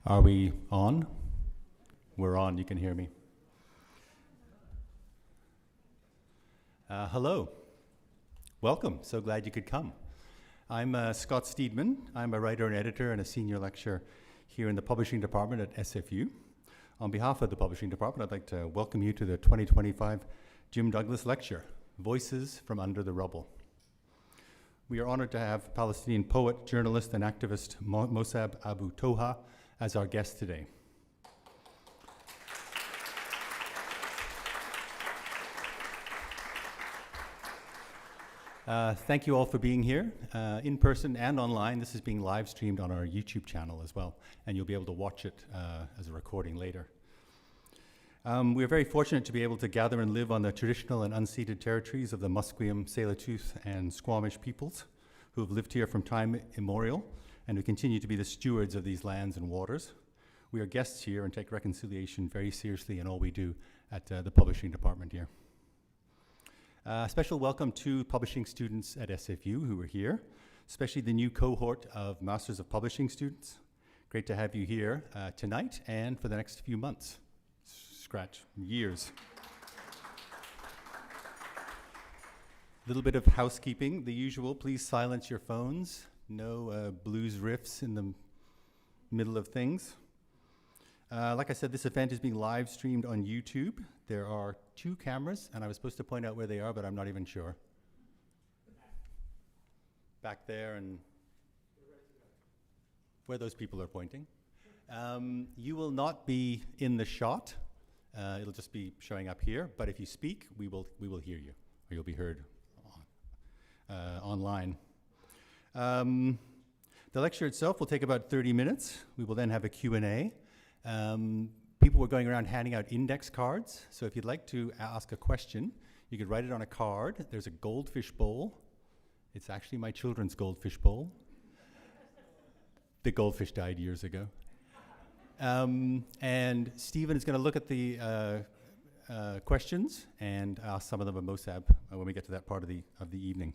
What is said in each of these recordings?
Are we on? We're on, you can hear me. Hello, welcome, so glad you could come. I'm Scott Steedman. I'm a writer and editor and a senior lecturer here in the publishing department at SFU. On behalf of the publishing department, I'd like to welcome you to the 2025 Jim Douglas Lecture, Voices from Under the Rubble. We are honored to have Palestinian poet, journalist, and activist Mosab Abu Toha as our guest today. Thank you all for being here, in person and online. This is being live streamed on our YouTube channel as well, and you'll be able to watch it as a recording later. We are very fortunate to be able to gather and live on the traditional and unceded territories of the Musqueam, Tsleil-Waututh, and Squamish peoples who have lived here from time immemorial and who continue to be the stewards of these lands and waters. We are guests here and take reconciliation very seriously in all we do at the publishing department here. A special welcome to publishing students at SFU who are here, especially the new cohort of Masters of Publishing students. Great to have you here tonight and for the next few months. Scratch, years. Little bit of housekeeping, the usual, please silence your phones. No blues riffs in the middle of things. Like I said, this event is being live streamed on YouTube. There are 2 cameras, and I was supposed to point out where they are, but I'm not even sure. Back there and where those people are pointing. You will not be in the shot. It'll just be showing up here, but if you speak, we will hear you, or you'll be heard online. The lecture itself will take about 30 minutes. We will then have a Q&A. People were going around handing out index cards, so if you'd like to ask a question, you could write it on a card. There's a goldfish bowl. It's actually my children's goldfish bowl. The goldfish died years ago. And Stephen is going to look at the questions and ask some of them of Mosab when we get to that part of the evening.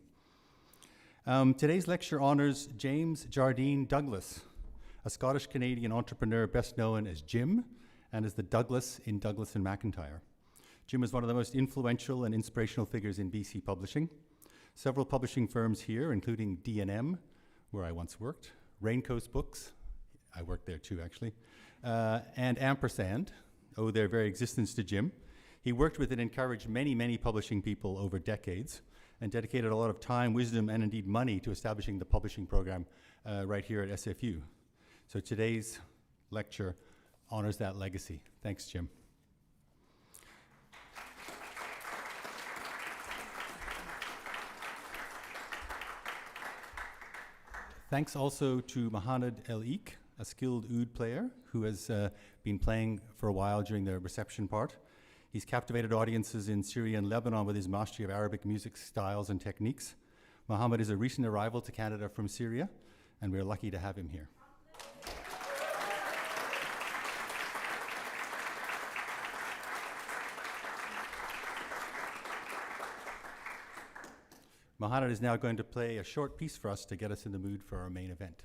Today's lecture honors James Jardine Douglas, a Scottish-Canadian entrepreneur best known as Jim and as the Douglas in Douglas and McIntyre. Jim is one of the most influential and inspirational figures in BC publishing. Several publishing firms here, including D&M, where I once worked, Raincoast Books, I worked there too actually, and Ampersand owe their very existence to Jim. He worked with and encouraged many publishing people over decades and dedicated a lot of time, wisdom, and indeed money to establishing the publishing program right here at SFU. So today's lecture honors that legacy. Thanks, Jim. Thanks also to Mohamed El Eek, a skilled oud player who has been playing for a while during the reception part. He's captivated audiences in Syria and Lebanon with his mastery of Arabic music styles and techniques. Mohamed is a recent arrival to Canada from Syria, and we're lucky to have him here. Mohamed is now going to play a short piece for us to get us in the mood for our main event.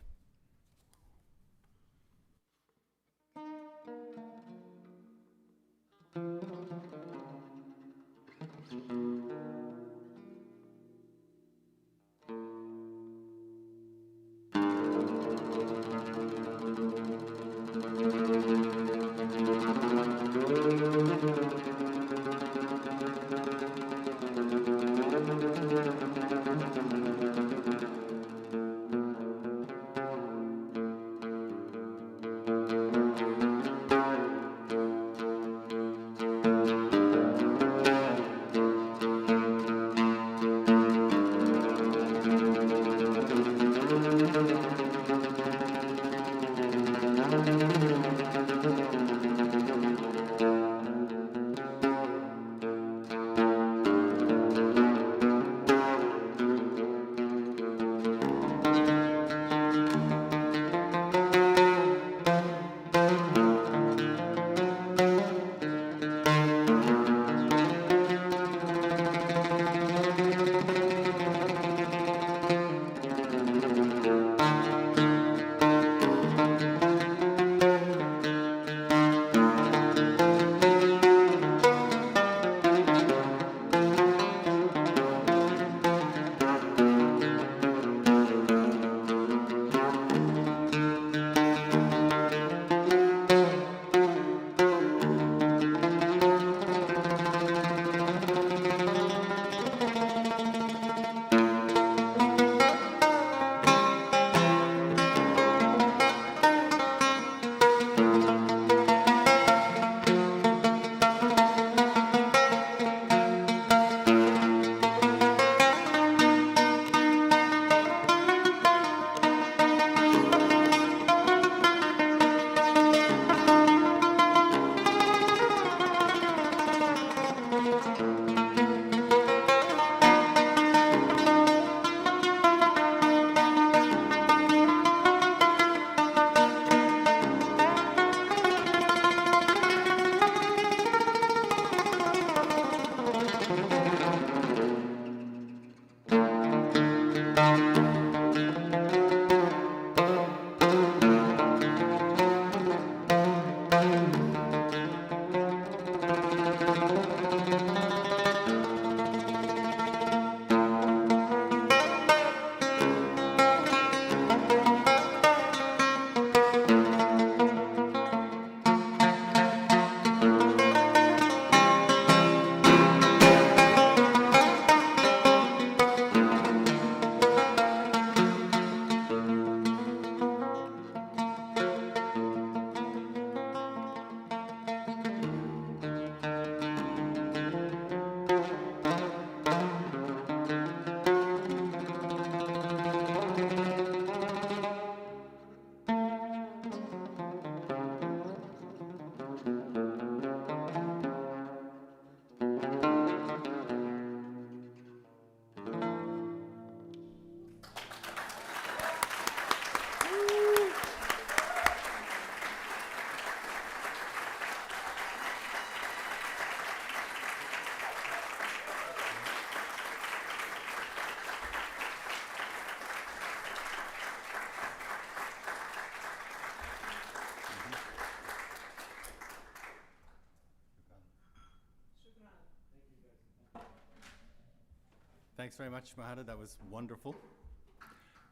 Thanks very much, Mahada. That was wonderful.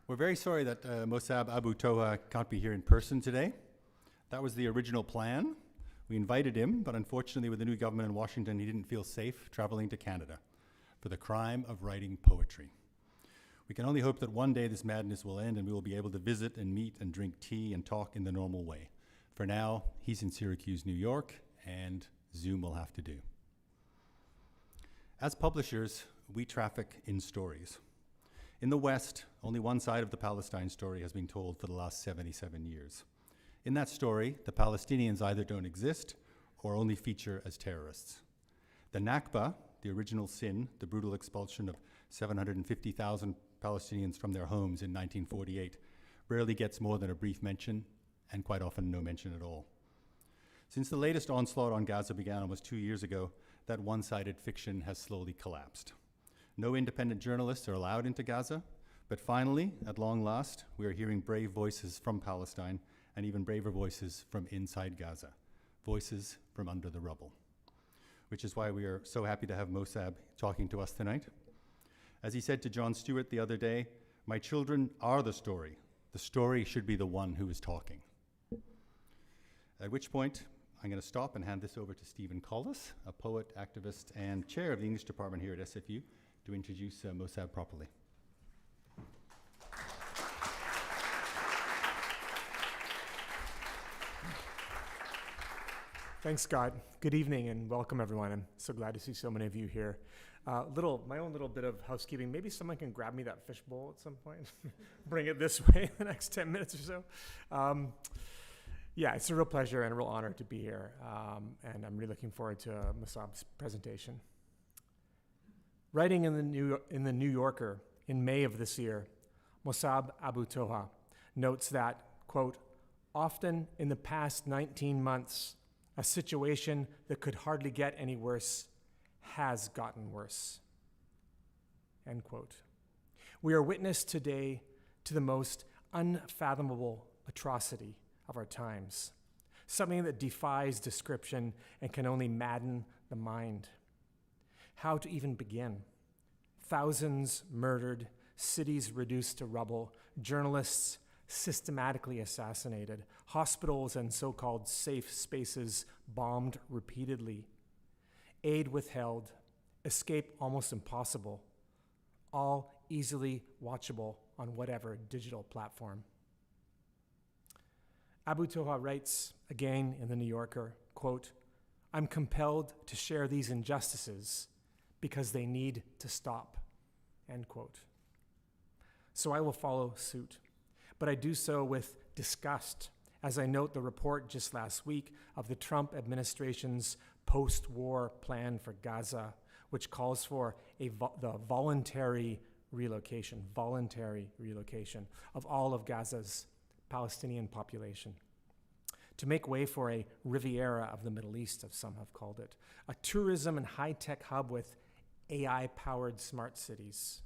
We're very sorry that Mosab Abu Toha can't be here in person today. That was the original plan. We invited him, but unfortunately with the new government in Washington, he didn't feel safe traveling to Canada for the crime of writing poetry. We can only hope that one day this madness will end and we will be able to visit and meet and drink tea and talk in the normal way. For now, he's in Syracuse, New York, and Zoom will have to do. As publishers, we traffic in stories. In the West, only one side of the Palestine story has been told for the last 77 years. In that story, the Palestinians either don't exist or only feature as terrorists. The Nakba, the original sin, the brutal expulsion of 750,000 Palestinians from their homes in 1948, rarely gets more than a brief mention, and quite often no mention at all. Since the latest onslaught on Gaza began almost 2 years ago, that one-sided fiction has slowly collapsed. No independent journalists are allowed into Gaza, but finally, at long last, we are hearing brave voices from Palestine and even braver voices from inside Gaza, voices from under the rubble, which is why we are so happy to have Mosab talking to us tonight. As he said to Jon Stewart the other day, "My children are the story. The story should be the one who is talking." At which point, I'm going to stop and hand this over to Stephen Collis, a poet, activist, and chair of the English department here at SFU, to introduce Mosab properly. Thanks, Scott. Good evening and welcome, everyone. I'm so glad to see so many of you here. My own little bit of housekeeping. Maybe someone can grab me that fishbowl at some point. Bring it this way in the next 10 minutes or so. Yeah, it's a real pleasure and a real honor to be here. And I'm really looking forward to Mosab's presentation. Writing in the New Yorker in May of this year, Mosab Abu Toha notes that, quote, "Often in the past 19 months, a situation that could hardly get any worse has gotten worse," end quote. We are witness today to the most unfathomable atrocity of our times, something that defies description and can only madden the mind. How to even begin? Thousands murdered, cities reduced to rubble, journalists systematically assassinated, hospitals and so-called safe spaces bombed repeatedly, aid withheld, escape almost impossible, all easily watchable on whatever digital platform. Abu Toha writes again in the New Yorker, quote, "I'm compelled to share these injustices because they need to stop," end quote. So I will follow suit, but I do so with disgust as I note the report just last week of the Trump administration's post-war plan for Gaza, which calls for the voluntary relocation of all of Gaza's Palestinian population, to make way for a Riviera of the Middle East, as some have called it, a tourism and high-tech hub with AI-powered smart cities,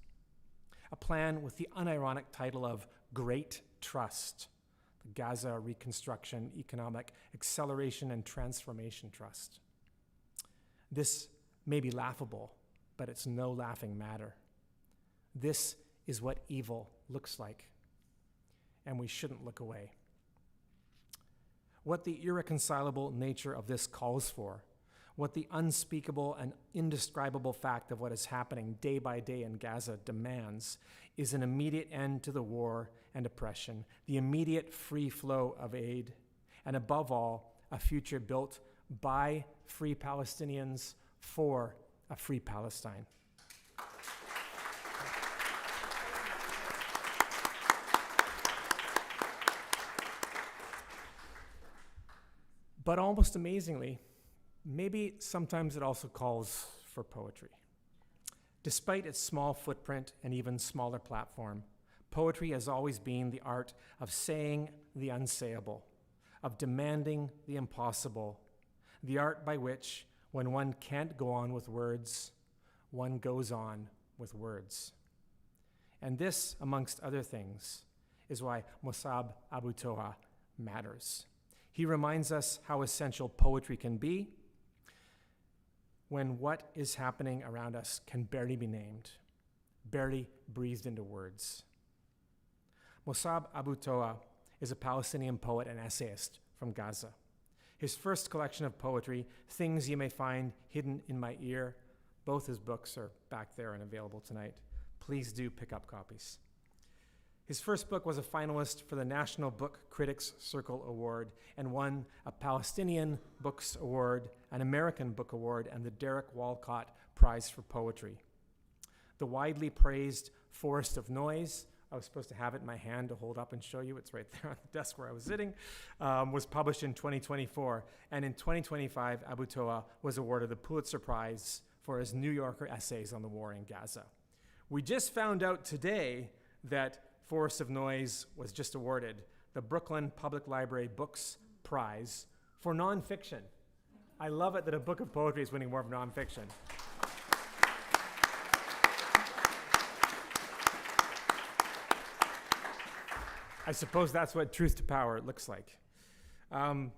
a plan with the unironic title of Great Trust, the Gaza Reconstruction Economic Acceleration and Transformation Trust. This may be laughable, but it's no laughing matter. This is what evil looks like, and we shouldn't look away. What the irreconcilable nature of this calls for, what the unspeakable and indescribable fact of what is happening day by day in Gaza demands, is an immediate end to the war and oppression, the immediate free flow of aid, and above all, a future built by free Palestinians for a free Palestine. But almost amazingly, maybe sometimes it also calls for poetry. Despite its small footprint and even smaller platform, poetry has always been the art of saying the unsayable, of demanding the impossible, the art by which, when one can't go on with words, one goes on with words. And this, amongst other things, is why Mosab Abu Toha matters. He reminds us how essential poetry can be when what is happening around us can barely be named. barely breathed into words. Mosab Abu Toha is a Palestinian poet and essayist from Gaza. His first collection of poetry, Things You May Find Hidden in My Ear, both his books are back there and available tonight. Please do pick up copies. His first book was a finalist for the National Book Critics Circle Award and won a Palestinian Books Award, an American Book Award, and the Derek Walcott Prize for Poetry. The widely praised Forest of Noise, I was supposed to have it in my hand to hold up and show you, it's right there on the desk where I was sitting, was published in 2024. And in 2025, Abu Toha was awarded the Pulitzer Prize for his New Yorker essays on the war in Gaza. We just found out today that Forest of Noise was just awarded the Brooklyn Public Library Books Prize for nonfiction. I love it that a book of poetry is winning more of nonfiction. I suppose that's what truth to power looks like. In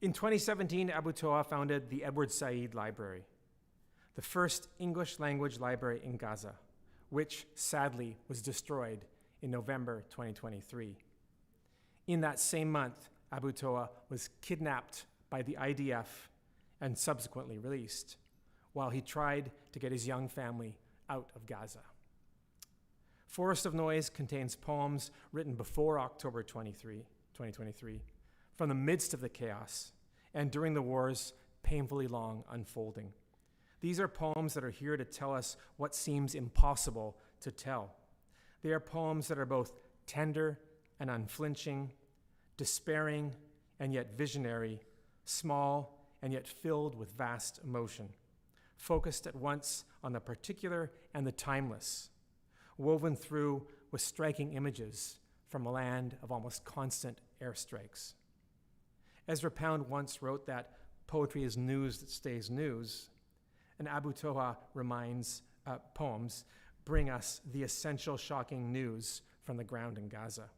2017, Abu Toha founded the Edward Said Library, the first English language library in Gaza, which sadly was destroyed in November 2023. In that same month, Abu Toha was kidnapped by the IDF and subsequently released, while he tried to get his young family out of Gaza. Forest of Noise contains poems written before October 2023, from the midst of the chaos, and during the war's painfully long unfolding. These are poems that are here to tell us what seems impossible to tell. They are poems that are both tender and unflinching, despairing and yet visionary, small and yet filled with vast emotion, focused at once on the particular and the timeless, woven through with striking images from a land of almost constant airstrikes. Ezra Pound once wrote that poetry is news that stays news, and Abu Toha reminds poems bring us the essential shocking news from the ground in Gaza.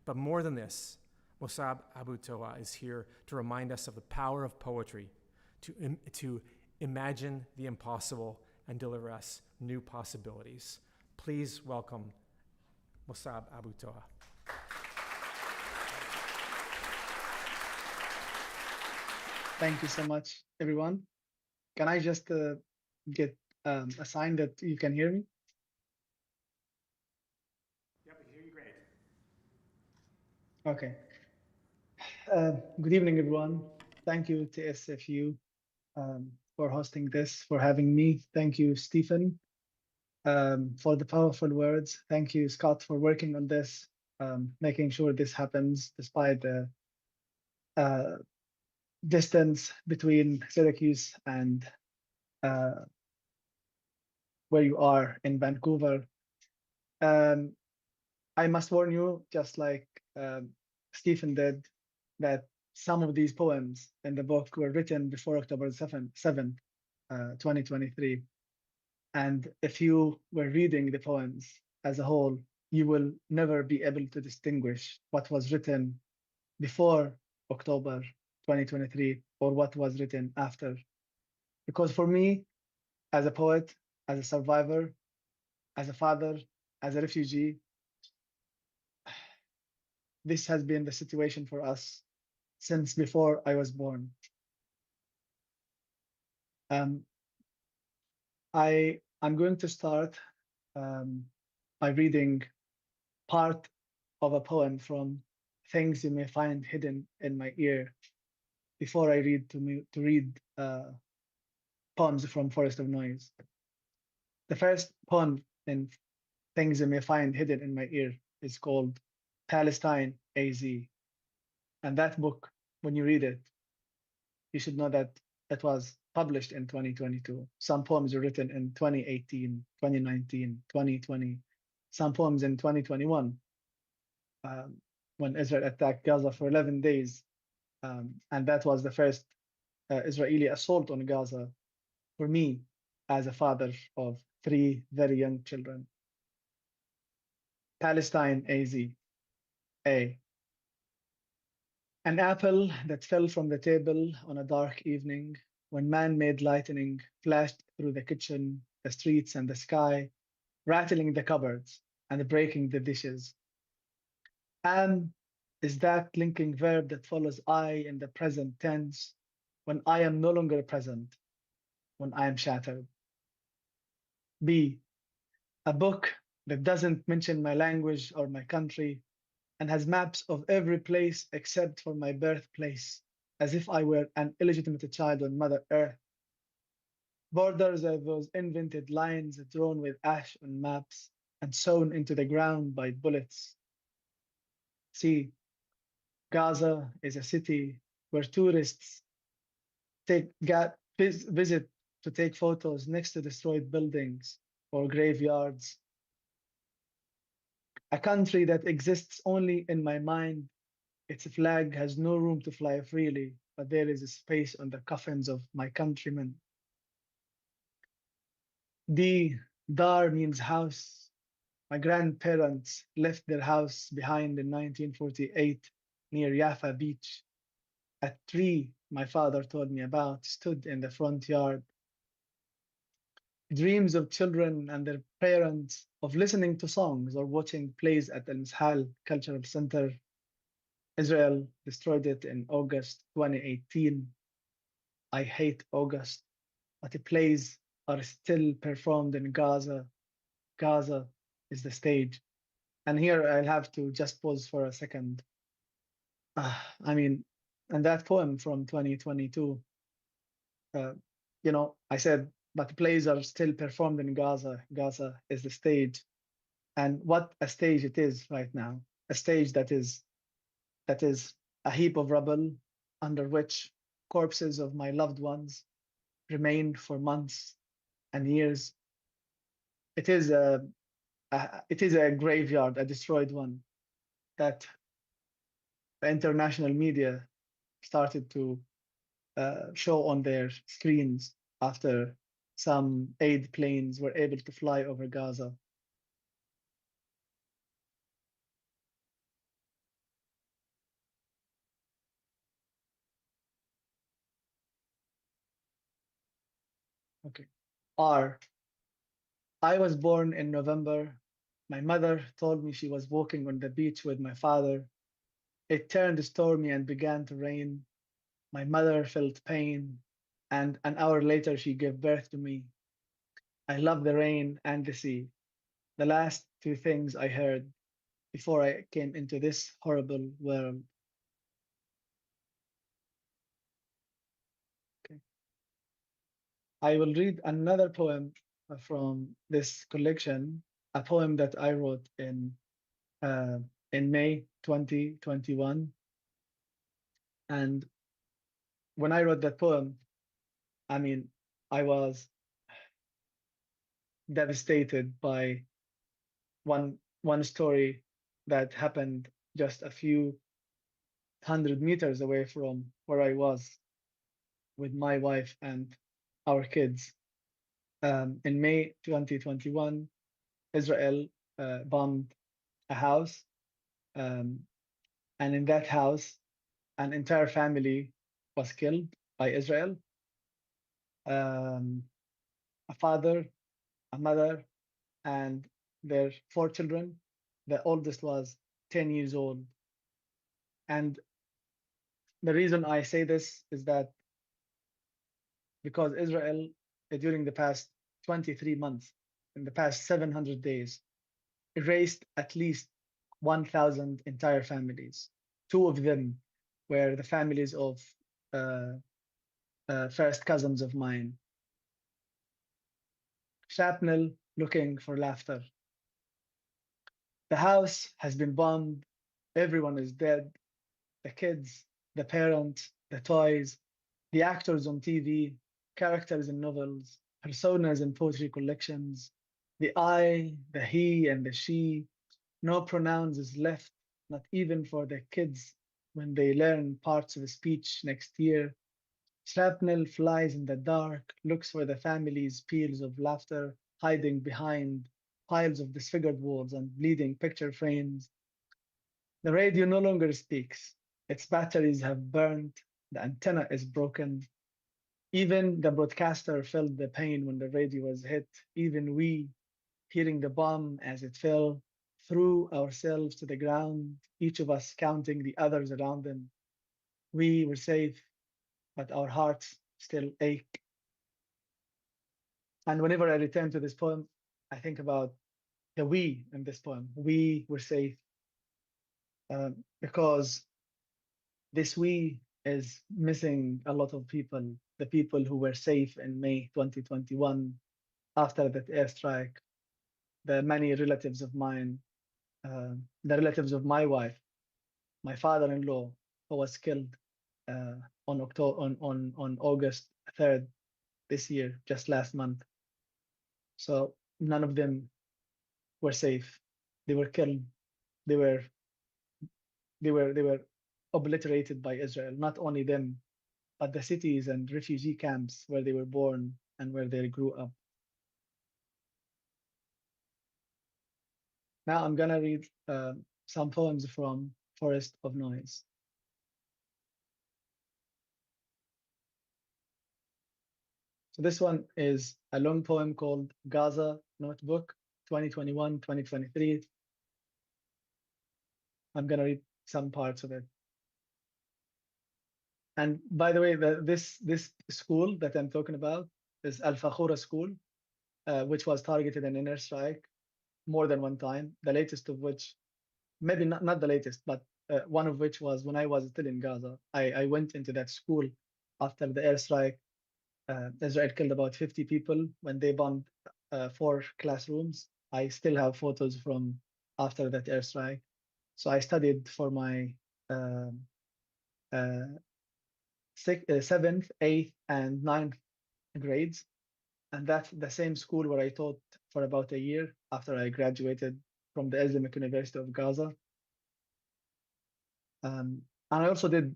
But more than this, Mosab Abu Toha is here to remind us of the power of poetry to imagine the impossible and deliver us new possibilities. Please welcome Mosab Abu Toha. Thank you so much, everyone. Can I just get a sign that you can hear me? Yep, we hear you great. Okay. Good evening, everyone. Thank you to SFU for hosting this, for having me. Thank you, Stephen, for the powerful words. Thank you, Scott, for working on this, making sure this happens despite the distance between Syracuse and where you are in Vancouver. I must warn you, just like Stephen did, that some of these poems in the book were written before October 7th, 2023. And if you were reading the poems as a whole, you will never be able to distinguish what was written before October 2023 or what was written after. Because for me, as a poet, as a survivor, as a father, as a refugee, this has been the situation for us since before I was born. I'm going to start by reading part of a poem from Things You May Find Hidden in My Ear before I read poems from Forest of Noise. The first poem in Things You May Find Hidden in My Ear is called Palestine AZ. And that book, when you read it, you should know that it was published in 2022. Some poems were written in 2018, 2019, 2020. Some poems in 2021, when Israel attacked Gaza for 11 days. And that was the first Israeli assault on Gaza for me as a father of 3 very young children. Palestine AZ. A. An apple that fell from the table on a dark evening when man-made lightning flashed through the kitchen, the streets, and the sky, rattling the cupboards and breaking the dishes. Am is that linking verb that follows I in the present tense when I am no longer present, when I am shattered. B, a book that doesn't mention my language or my country and has maps of every place except for my birthplace, as if I were an illegitimate child on Mother Earth. Borders are those invented lines drawn with ash on maps and sewn into the ground by bullets. C, Gaza is a city where tourists visit to take photos next to destroyed buildings or graveyards. A country that exists only in my mind. Its flag has no room to fly freely, but there is a space on the coffins of my countrymen. D, Dar means house. My grandparents left their house behind in 1948 near Jaffa Beach. A tree my father told me about stood in the front yard. Dreams of children and their parents of listening to songs or watching plays at Al Mishal Cultural Center. Israel destroyed it in August 2018. I hate August, but the plays are still performed in Gaza. Gaza is the stage. And here I'll have to just pause for a second. I mean, and that poem from 2022, I said, but plays are still performed in Gaza. Gaza is the stage. And what a stage it is right now. A stage that is a heap of rubble under which corpses of my loved ones remained for months and years. It is a graveyard, a destroyed one that the international media started to show on their screens after some aid planes were able to fly over Gaza. Okay. R. I was born in November. My mother told me she was walking on the beach with my father. It turned stormy and began to rain. My mother felt pain, and an hour later she gave birth to me. I love the rain and the sea, the last two things I heard before I came into this horrible world. Okay. I will read another poem from this collection, a poem that I wrote in May 2021. And when I wrote that poem, I mean, I was devastated by one story that happened just a few 100 meters away from where I was with my wife and our kids. In May 2021, Israel bombed a house, um, and in that house, an entire family was killed by Israel. A father, a mother, and their four children. The oldest was 10 years old. And the reason I say this is that because Israel, during the past 23 months, in the past 700 days, erased at least 1,000 entire families. Two of them were the families of uh, first cousins of mine. Shrapnel looking for laughter. The house has been bombed. Everyone is dead. The kids, the parents, the toys, the actors on TV, characters in novels, personas in poetry collections, the I, the he, and the she. No pronouns is left, not even for the kids when they learn parts of speech next year. Shrapnel flies in the dark, looks for the family's peals of laughter, hiding behind piles of disfigured walls and bleeding picture frames. The radio no longer speaks. Its batteries have burned. The antenna is broken. Even the broadcaster felt the pain when the radio was hit. Even we, hearing the bomb as it fell, threw ourselves to the ground, each of us counting the others around them. We were safe, but our hearts still ache. And whenever I return to this poem, I think about the we in this poem. We were safe, because this we is missing a lot of people, the people who were safe in May 2021 after that airstrike, the many relatives of mine, the relatives of my wife, my father-in-law, who was killed on August 3rd this year, just last month. So none of them were safe. They were killed. They were obliterated by Israel. Not only them, but the cities and refugee camps where they were born and where they grew up. Now I'm gonna read some poems from Forest of Noise. So this one is a long poem called Gaza Notebook 2021-2023. I'm gonna read some parts of it. And by the way, this school that I'm talking about is Al Fakhura School, which was targeted in an airstrike more than one time. The latest of which, maybe not the latest, but one of which was when I was still in Gaza. I went into that school after the airstrike. Israel killed about 50 people when they bombed 4 classrooms. I still have photos from after that airstrike. So I studied for my 7th, 8th, and 9th grades. And that's the same school where I taught for about a year after I graduated from the Islamic University of Gaza. And I also did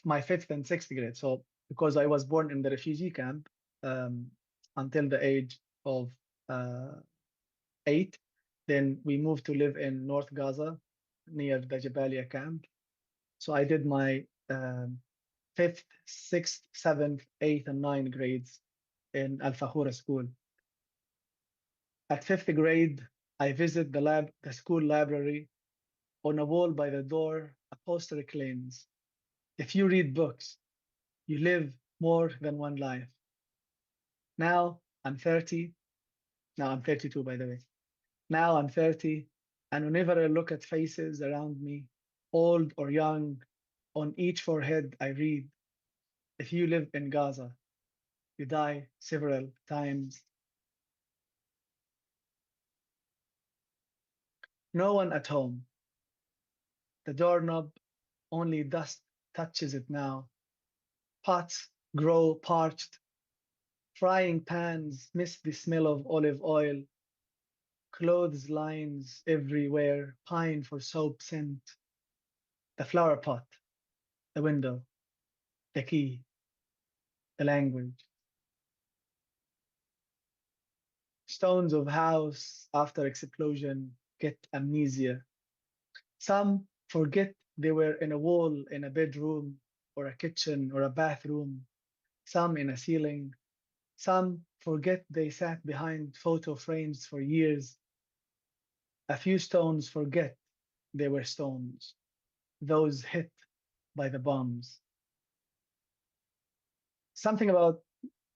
my 5th and 6th grade. So because I was born in the refugee camp until the age of 8, then we moved to live in North Gaza near the Jabalia camp. So I did my 5th, 6th, 7th, 8th, and 9th grades in Al Fakhura school. At 5th grade, I visit the school library. On a wall by the door, a poster claims, "If you read books, you live more than one life." Now I'm 30. Now I'm 32, by the way. Now I'm 30, and whenever I look at faces around me, old or young, on each forehead I read, "If you live in Gaza, you die several times." No one at home. The doorknob, only dust touches it now. Pots grow parched. Frying pans miss the smell of olive oil. Clotheslines everywhere pine for soap scent. The flower pot, the window, the key, the language. Stones of house after explosion get amnesia. Some forget they were in a wall in a bedroom or a kitchen or a bathroom. Some in a ceiling. Some forget they sat behind photo frames for years. A few stones forget they were stones, those hit by the bombs. Something about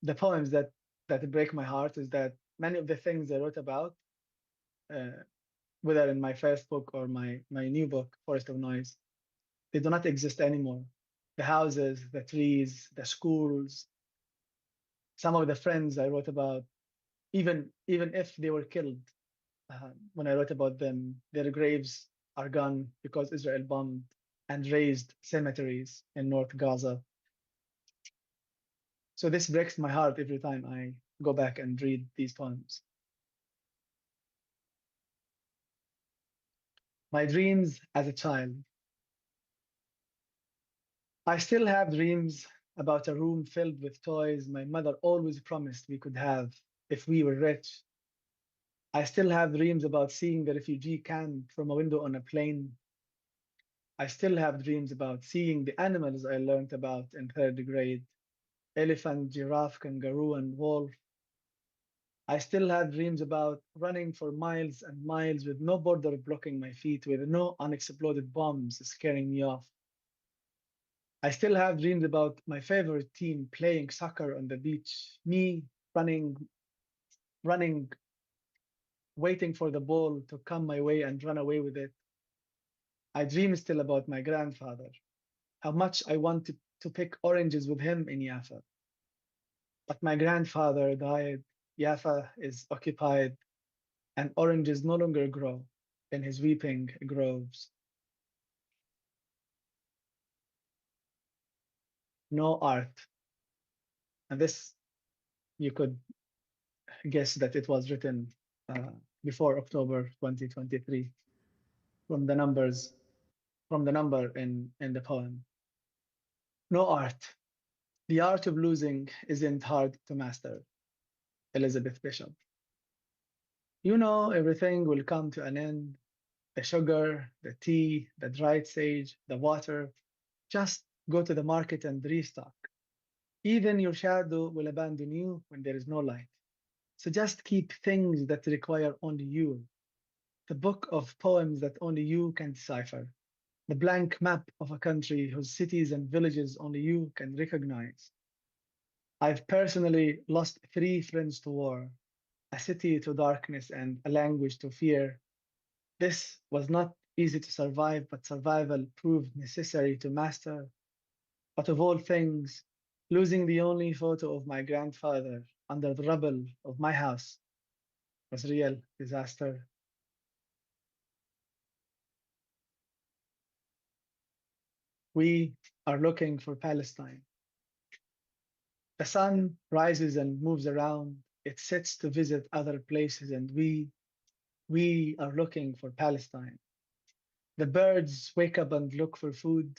the poems that break my heart is that many of the things I wrote about, uh, whether in my first book or my new book, Forest of Noise, they do not exist anymore. The houses, the trees, the schools, some of the friends I wrote about, even if they were killed, when I wrote about them, their graves are gone because Israel bombed and razed cemeteries in North Gaza. So this breaks my heart every time I go back and read these poems. My dreams as a child. I still have dreams about a room filled with toys my mother always promised we could have if we were rich. I still have dreams about seeing the refugee camp from a window on a plane. I still have dreams about seeing the animals I learned about in 3rd grade: elephant, giraffe, kangaroo, and wolf. I still have dreams about running for miles and miles with no border blocking my feet, with no unexploded bombs scaring me off. I still have dreams about my favorite team playing soccer on the beach, me running, waiting for the ball to come my way and run away with it. I dream still about my grandfather, how much I wanted to pick oranges with him in Jaffa. But my grandfather died. Jaffa is occupied, and oranges no longer grow in his weeping groves. No art. And this, you could guess that it was written uh, before October 2023 from the numbers, from the number in the poem. No art. The art of losing isn't hard to master. Elizabeth Bishop. You know, everything will come to an end. The sugar, the tea, the dried sage, the water. Just go to the market and restock. Even your shadow will abandon you when there is no light. So just keep things that require only you. The book of poems that only you can decipher. The blank map of a country whose cities and villages only you can recognize. I've personally lost 3 friends to war, a city to darkness, and a language to fear. This was not easy to survive, but survival proved necessary to master. But of all things, losing the only photo of my grandfather under the rubble of my house was a real disaster. We are looking for Palestine. The sun rises and moves around. It sets to visit other places, and we are looking for Palestine. The birds wake up and look for food.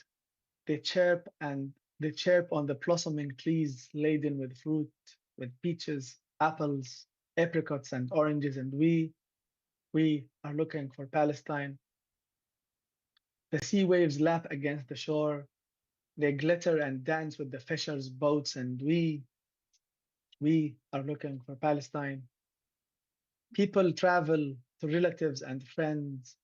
They chirp and they chirp on the blossoming trees laden with fruit, with peaches, apples, apricots, and oranges, and we are looking for Palestine. The sea waves lap against the shore. They glitter and dance with the fishers' boats, and we are looking for Palestine. People travel to relatives and friends.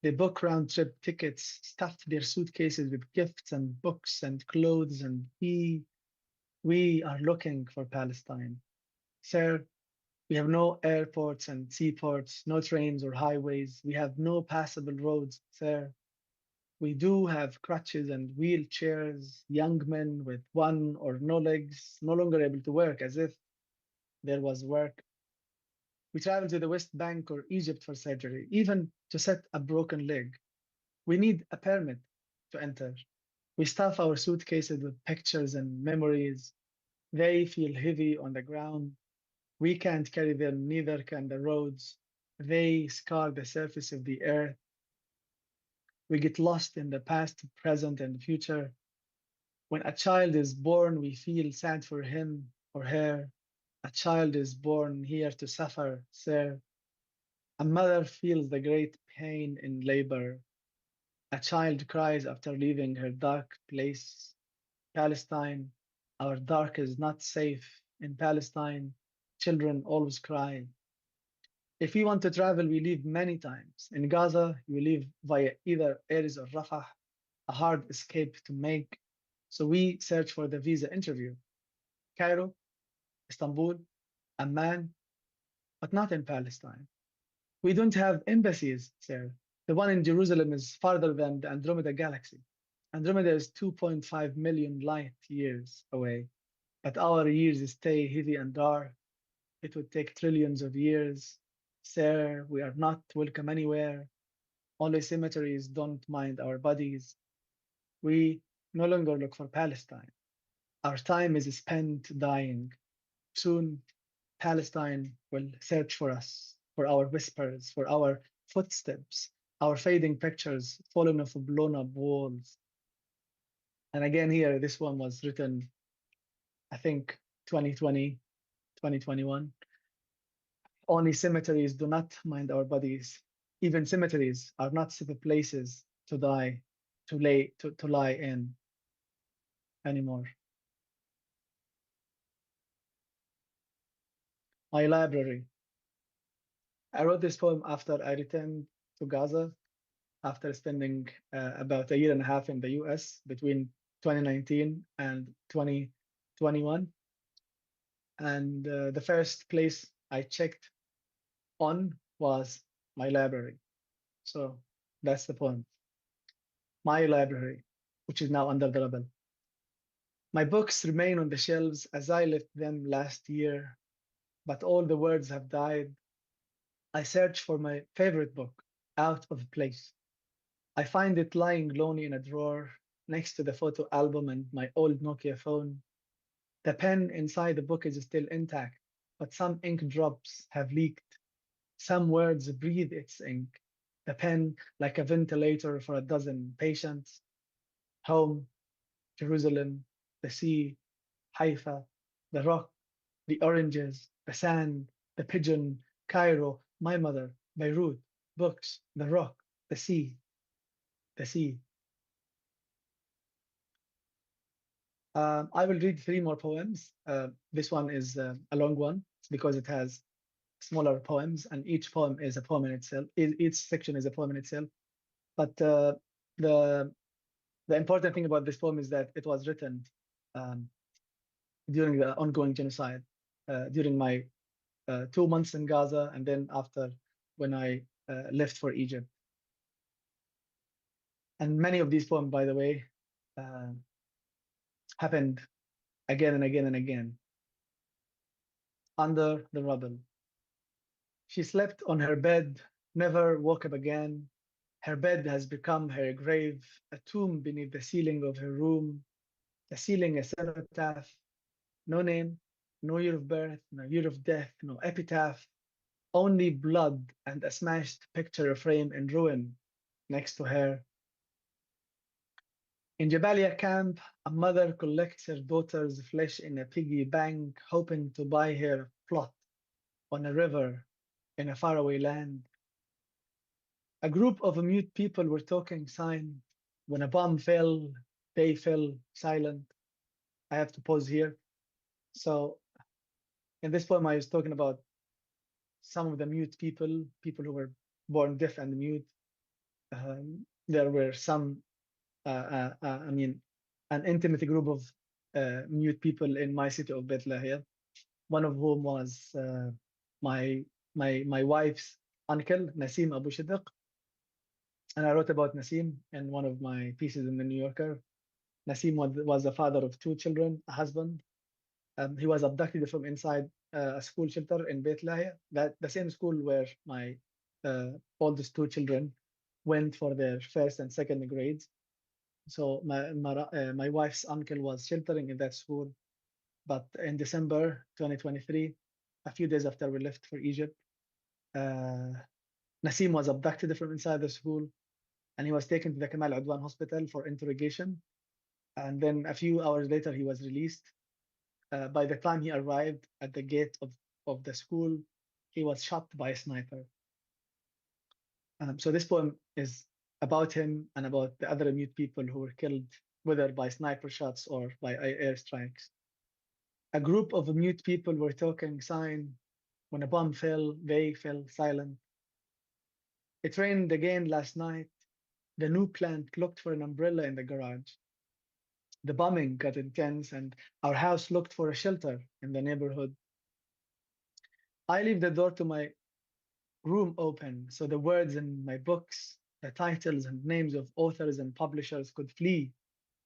They book round trip tickets, stuff their suitcases with gifts and books and clothes, and we are looking for Palestine. Sir, we have no airports and seaports, no trains or highways. We have no passable roads, sir. We do have crutches and wheelchairs, young men with one or no legs, no longer able to work as if there was work. We travel to the West Bank or Egypt for surgery, even to set a broken leg. We need a permit to enter. We stuff our suitcases with pictures and memories. They feel heavy on the ground. We can't carry them, neither can the roads. They scar the surface of the earth. We get lost in the past, present, and future. When a child is born, we feel sad for him or her. A child is born here to suffer, sir. A mother feels the great pain in labor. A child cries after leaving her dark place. Palestine, our dark is not safe. In Palestine, children always cry. If we want to travel, we leave many times. In Gaza, you leave via either Erez or Rafah, a hard escape to make. So we search for the visa interview. Cairo, Istanbul, Amman, but not in Palestine. We don't have embassies, sir. The one in Jerusalem is farther than the Andromeda galaxy. Andromeda is 2.5 million light years away, but our years stay heavy and dark. It would take trillions of years. Sir, we are not welcome anywhere. Only cemeteries don't mind our bodies. We no longer look for Palestine. Our time is spent dying. Soon, Palestine will search for us, for our whispers, for our footsteps, our fading pictures fallen off blown up walls. And again, here, this one was written, I think, 2020, 2021. Only cemeteries do not mind our bodies. Even cemeteries are not safe places to die, to lie in anymore. My library. I wrote this poem after I returned to Gaza, after spending about a year and a half in the US between 2019 and 2021. And the first place I checked on was my library. So that's the poem. My library, which is now Under the Rubble. My books remain on the shelves as I left them last year, but all the words have died. I search for my favorite book, out of place. I find it lying lonely in a drawer next to the photo album and my old Nokia phone. The pen inside the book is still intact, but some ink drops have leaked. Some words breathe its ink. The pen like a ventilator for a dozen patients. Home, Jerusalem, the sea, Haifa, the rock, the oranges, the sand, the pigeon, Cairo, my mother, Beirut, books, the rock, the sea, the sea. I will read three more poems. This one is a long one because it has smaller poems, and each poem is a poem in itself. Each section is a poem in itself. But the the important thing about this poem is that it was written um, during the ongoing genocide, during my 2 months in Gaza, and then after when I left for Egypt. And many of these poems, by the way, uh, happened again and again and again. Under the Rubble. She slept on her bed, never woke up again. Her bed has become her grave, a tomb beneath the ceiling of her room. The ceiling a cenotaph, no name, no year of birth, no year of death, no epitaph, only blood and a smashed picture frame in ruin next to her. In Jabalia camp, a mother collects her daughter's flesh in a piggy bank, hoping to buy her a plot on a river in a faraway land. A group of mute people were talking sign. When a bomb fell, they fell silent. I have to pause here. So in this poem, I was talking about some of the mute people, people who were born deaf and mute. There were some, I mean, an intimate group of mute people in my city of Bethlehem. One of whom was my my wife's uncle, Nasim Abu Toha. And I wrote about Nasim in one of my pieces in the New Yorker. Nasim was the father of two children, a husband. He was abducted from inside a school shelter in Beit Lahia, that the same school where my oldest two children went for their first and second grades. So my wife's uncle was sheltering in that school. But in December 2023, a few days after we left for Egypt, Nasim was abducted from inside the school, and he was taken to the Kamal Adwan hospital for interrogation. And then a few hours later, he was released. By the time he arrived at the gate of the school, he was shot by a sniper. So this poem is about him and about the other mute people who were killed, whether by sniper shots or by airstrikes. A group of mute people were talking sign. When a bomb fell, they fell silent. It rained again last night. The new plant looked for an umbrella in the garage. The bombing got intense, and our house looked for a shelter in the neighborhood. I leave the door to my room open so the words in my books, the titles and names of authors and publishers could flee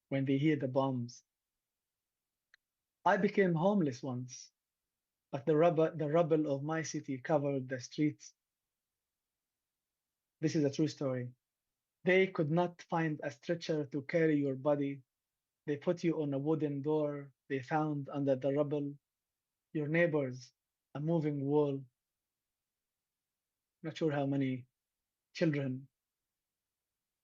when they hear the bombs. I became homeless once, but the rubble of my city covered the streets. This is a true story. They could not find a stretcher to carry your body. They put you on a wooden door they found under the rubble. Your neighbors, a moving wall. Not sure how many children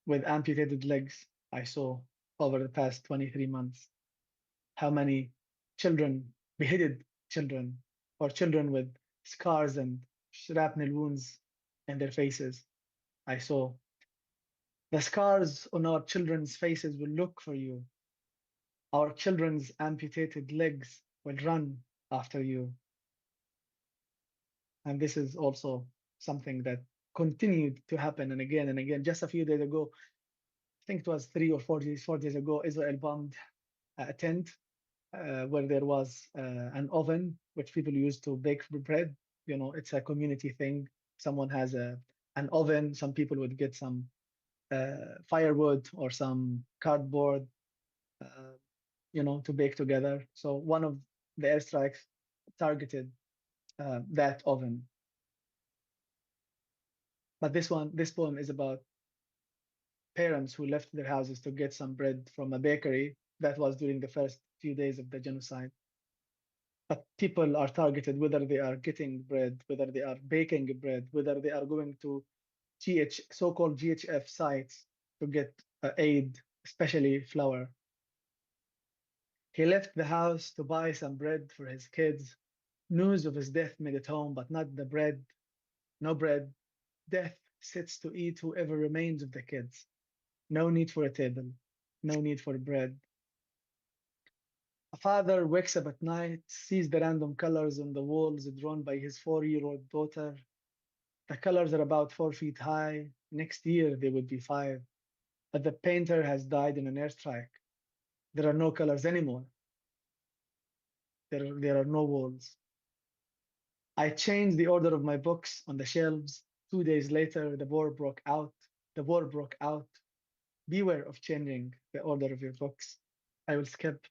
with amputated legs I saw over the past 23 months. How many children, beheaded children, or children with scars and shrapnel wounds in their faces I saw. The scars on our children's faces will look for you. Our children's amputated legs will run after you. And this is also something that continued to happen and again and again. Just a few days ago, I think it was 3 or 4 days ago, Israel bombed a tent where there was an oven which people use to bake bread. You know, it's a community thing. Someone has an oven. Some people would get some firewood or some cardboard, uh, to bake together. So one of the airstrikes targeted that oven. But this poem is about parents who left their houses to get some bread from a bakery. That was during the first few days of the genocide. But people are targeted whether they are getting bread, whether they are baking bread, whether they are going to so-called GHF sites to get aid, especially flour. He left the house to buy some bread for his kids. News of his death made it home, but not the bread. No bread. Death sits to eat whoever remains of the kids. No need for a table. No need for bread. A father wakes up at night, sees the random colors on the walls drawn by his 4-year-old daughter. The colors are about 4 feet high. Next year they would be 5. But the painter has died in an airstrike. There are no colors anymore. There are no walls. I changed the order of my books on the shelves. 2 days later, the war broke out. The war broke out. Beware of changing the order of your books. I will skip.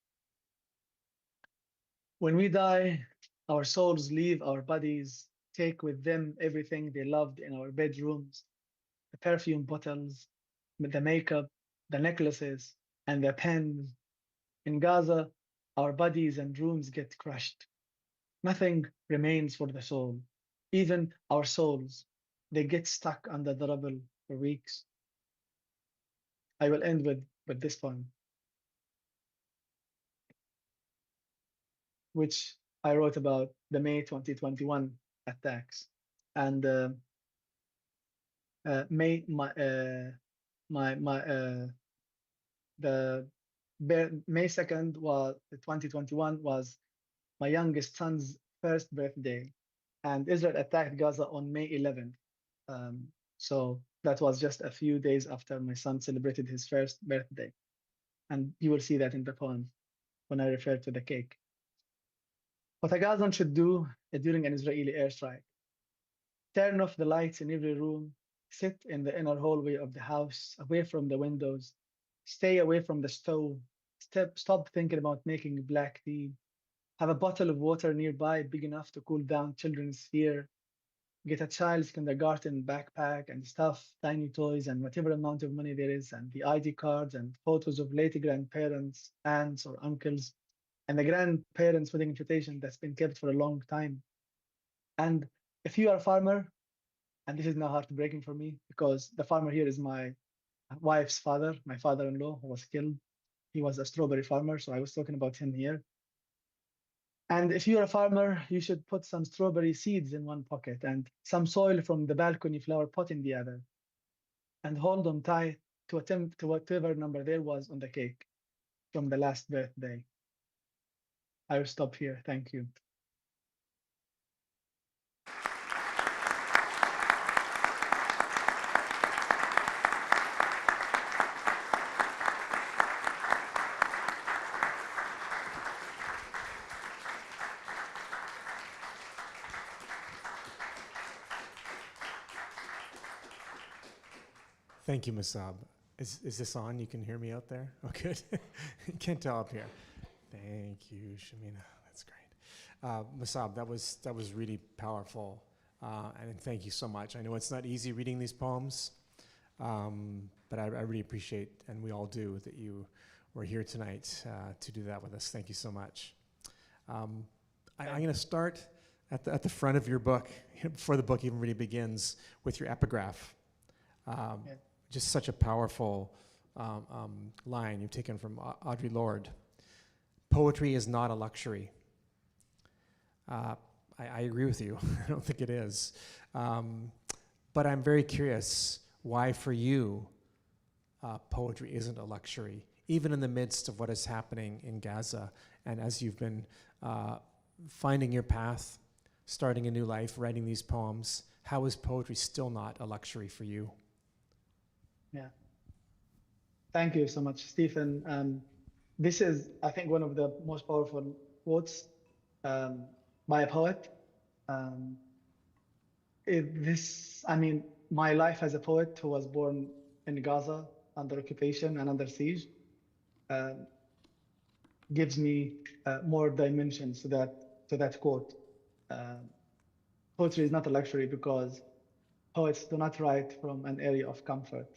When we die, our souls leave our bodies, take with them everything they loved in our bedrooms, the perfume bottles, the makeup, the necklaces, and the pens. In Gaza, our bodies and rooms get crushed. Nothing remains for the soul. Even our souls, they get stuck under the rubble for weeks. I will end with this poem, which I wrote about the May 2021 attacks. And May, the May 2nd was 2021 was my youngest son's first birthday, and Israel attacked Gaza on May 11th. So that was just a few days after my son celebrated his first birthday. And you will see that in the poem when I refer to the cake. What a Gazan should do during an Israeli airstrike: turn off the lights in every room, sit in the inner hallway of the house, away from the windows, stay away from the stove, stop thinking about making black tea, have a bottle of water nearby big enough to cool down children's fear, get a child's kindergarten backpack and stuff, tiny toys, and whatever amount of money there is, and the ID cards and photos of late grandparents, aunts, or uncles, and the grandparents' wedding invitation that's been kept for a long time. And if you are a farmer, and this is now heartbreaking for me because the farmer here is my wife's father, my father-in-law, who was killed. He was a strawberry farmer, so I was talking about him here. And if you're a farmer, you should put some strawberry seeds in one pocket and some soil from the balcony flower pot in the other, and hold them tight to attempt to whatever number there was on the cake from the last birthday. I will stop here. Thank you. Thank you, Mosab. Is this on? You can hear me out there? Oh, good. You can't tell up here. Thank you, Shamina. That's great. Mosab, that was really powerful. And thank you so much. I know it's not easy reading these poems, but I really appreciate, and we all do, that you were here tonight to do that with us. Thank you so much. I'm going to start at the front of your book, before the book even really begins, with your epigraph. Yeah. Just such a powerful line you've taken from Audre Lorde. Poetry is not a luxury. I agree with you. I don't think it is. But I'm very curious why, for you, poetry isn't a luxury, even in the midst of what is happening in Gaza, and as you've been finding your path, starting a new life, writing these poems. How is poetry still not a luxury for you? Yeah. Thank you so much, Stephen. This is, I think, one of the most powerful quotes um, by a poet. Um, I mean, my life as a poet who was born in Gaza under occupation and under siege um, gives me more dimensions to that quote. Um, Poetry is not a luxury because poets do not write from an area of comfort.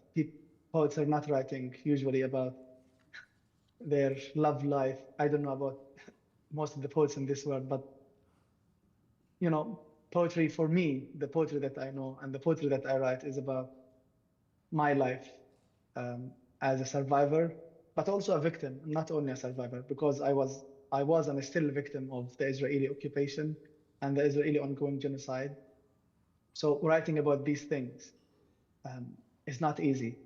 Poets are not writing usually about their love life. I don't know about most of the poets in this world, but you know, poetry for me, the poetry that I know and the poetry that I write is about my life um, as a survivor, but also a victim, not only a survivor, because I was and still a victim of the Israeli occupation and the Israeli ongoing genocide. So writing about these things um, is not easy.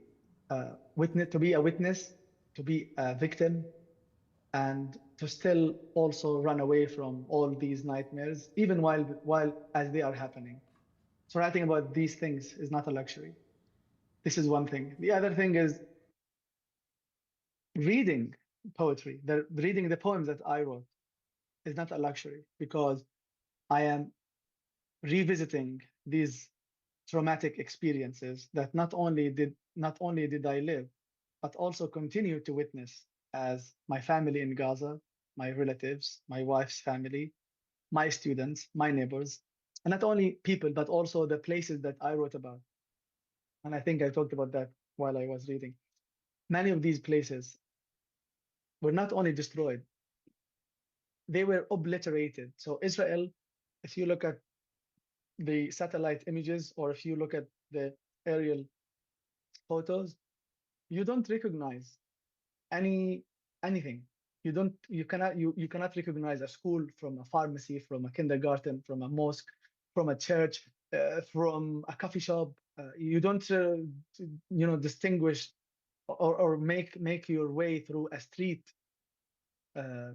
To be a witness, to be a victim, and to still also run away from all these nightmares, even while as they are happening. So writing about these things is not a luxury. This is one thing. The other thing is reading poetry. Reading the poems that I wrote is not a luxury because I am revisiting these traumatic experiences that not only did I live, but also continue to witness as my family in Gaza, my relatives, my wife's family, my students, my neighbors, and not only people, but also the places that I wrote about. And I think I talked about that while I was reading. Many of these places were not only destroyed, they were obliterated. So Israel, if you look at the satellite images or if you look at the aerial photos, you don't recognize any anything. You cannot recognize a school from a pharmacy, from a kindergarten, from a mosque, from a church, from a coffee shop. You don't distinguish or make your way through a street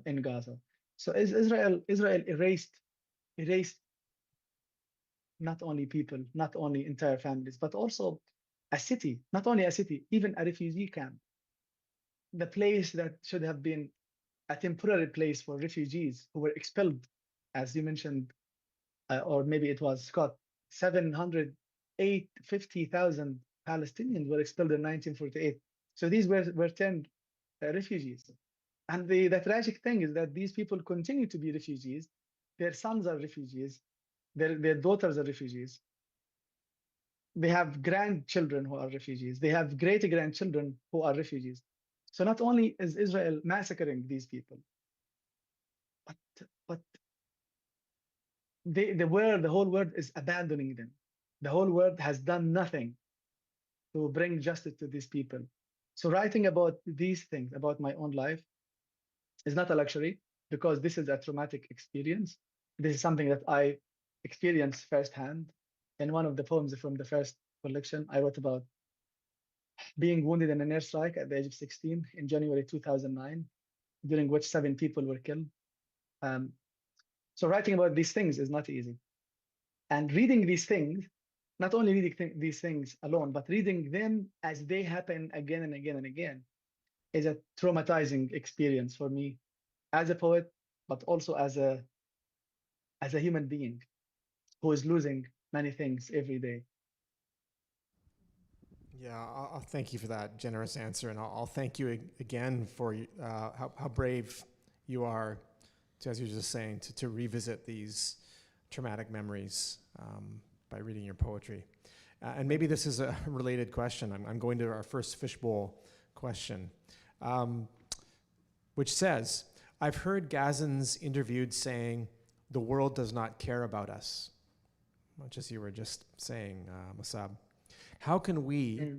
in Gaza. So Israel erased not only people, not only entire families, but also a city, not only a city, even a refugee camp. The place that should have been a temporary place for refugees who were expelled, as you mentioned, or maybe it was Scott, 750,000 Palestinians were expelled in 1948. So these were turned refugees. And the tragic thing is that these people continue to be refugees. Their sons are refugees. Their daughters are refugees. They have grandchildren who are refugees. They have great grandchildren who are refugees. So not only is Israel massacring these people, but the whole world is abandoning them. The whole world has done nothing to bring justice to these people. So writing about these things, about my own life, is not a luxury because this is a traumatic experience. This is something that I experienced firsthand. In one of the poems from the first collection, I wrote about being wounded in an airstrike at the age of 16 in January 2009, during which 7 people were killed. Um, so writing about these things is not easy. And reading these things, not only reading these things alone, but reading them as they happen again and again and again, is a traumatizing experience for me as a poet, but also as a human being who is losing many things every day. Yeah, I'll thank you for that generous answer, and I'll thank you again for how brave you are, as you were just saying, to revisit these traumatic memories by reading your poetry. And maybe this is a related question. I'm going to our first fishbowl question, which says, I've heard Gazans interviewed saying, the world does not care about us, much as you were just saying, Mosab. How can we,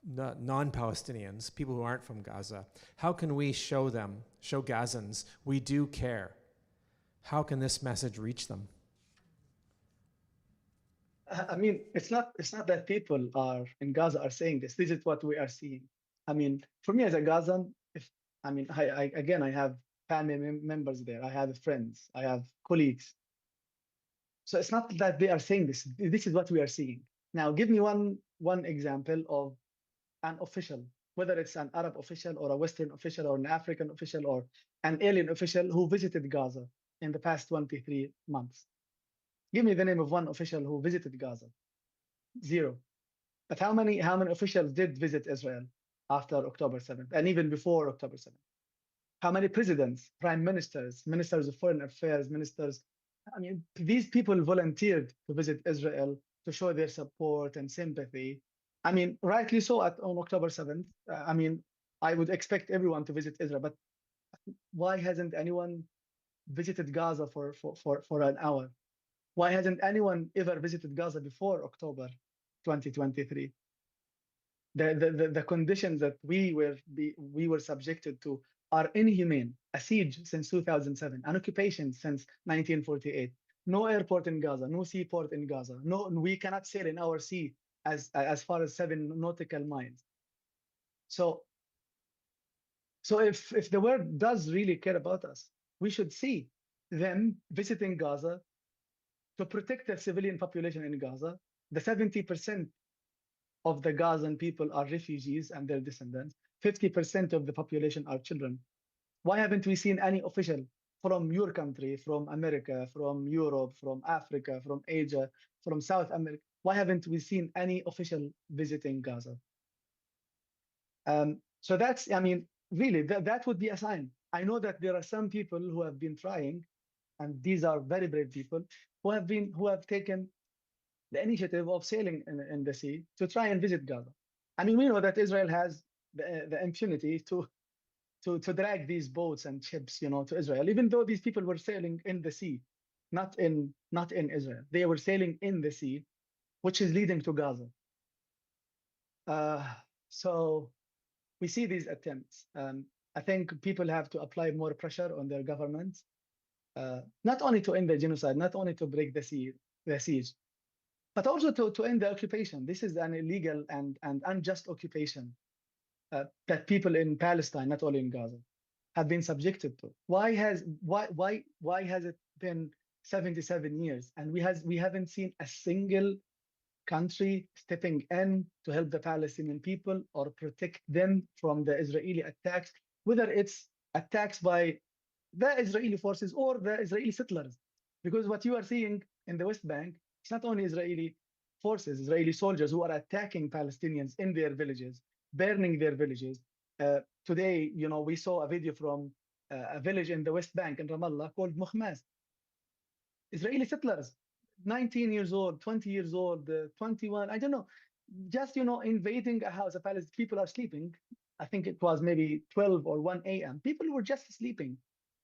non-Palestinians, people who aren't from Gaza, how can we show Gazans, we do care? How can this message reach them? I mean, it's not that people in Gaza are saying this. This is what we are seeing. I mean, for me as a Gazan, I have family members there. I have friends. I have colleagues. So it's not that they are saying this. This is what we are seeing. Now, give me one example of an official, whether it's an Arab official or a Western official or an African official or an alien official who visited Gaza in the past 23 months. Give me the name of one official who visited Gaza. Zero. But how many officials did visit Israel after October 7th and even before October 7th? How many presidents, prime ministers, ministers of foreign affairs, ministers? I mean, these people volunteered to visit Israel to show their support and sympathy. I mean, rightly so on October 7th. I mean, I would expect everyone to visit Israel, but why hasn't anyone visited Gaza for an hour? Why hasn't anyone ever visited Gaza before October 2023? The conditions that we were subjected to are inhumane. A siege since 2007, an occupation since 1948. No airport in Gaza, no seaport in Gaza. No, we cannot sail in our sea as far as 7 nautical miles. So if the world does really care about us, we should see them visiting Gaza to protect the civilian population in Gaza. The 70% of the Gazan people are refugees and their descendants. 50% of the population are children. Why haven't we seen any official from your country, from America, from Europe, from Africa, from Asia, from South America? Why haven't we seen any official visiting Gaza? So that's, I mean, really, that would be a sign. I know that there are some people who have been trying, and these are very brave people, who have taken the initiative of sailing in the sea to try and visit Gaza. I mean, we know that Israel has the impunity to drag these boats and ships, to Israel, even though these people were sailing in the sea, not in Israel. They were sailing in the sea, which is leading to Gaza. So we see these attempts. I think people have to apply more pressure on their governments, not only to end the genocide, not only to break the siege, but also to end the occupation. This is an illegal and unjust occupation that people in Palestine, not only in Gaza, have been subjected to. Why has it been 77 years and we haven't seen a single country stepping in to help the Palestinian people or protect them from the Israeli attacks, whether it's attacks by the Israeli forces or the Israeli settlers? Because what you are seeing in the West Bank, it's not only Israeli forces, Israeli soldiers who are attacking Palestinians in their villages, burning their villages. Today, we saw a video from a village in the West Bank in Ramallah called Mukhmas. Israeli settlers, 19 years old, 20 years old, 21, I don't know, just, invading a house. People are sleeping. I think it was maybe 12 or 1 a.m. People were just sleeping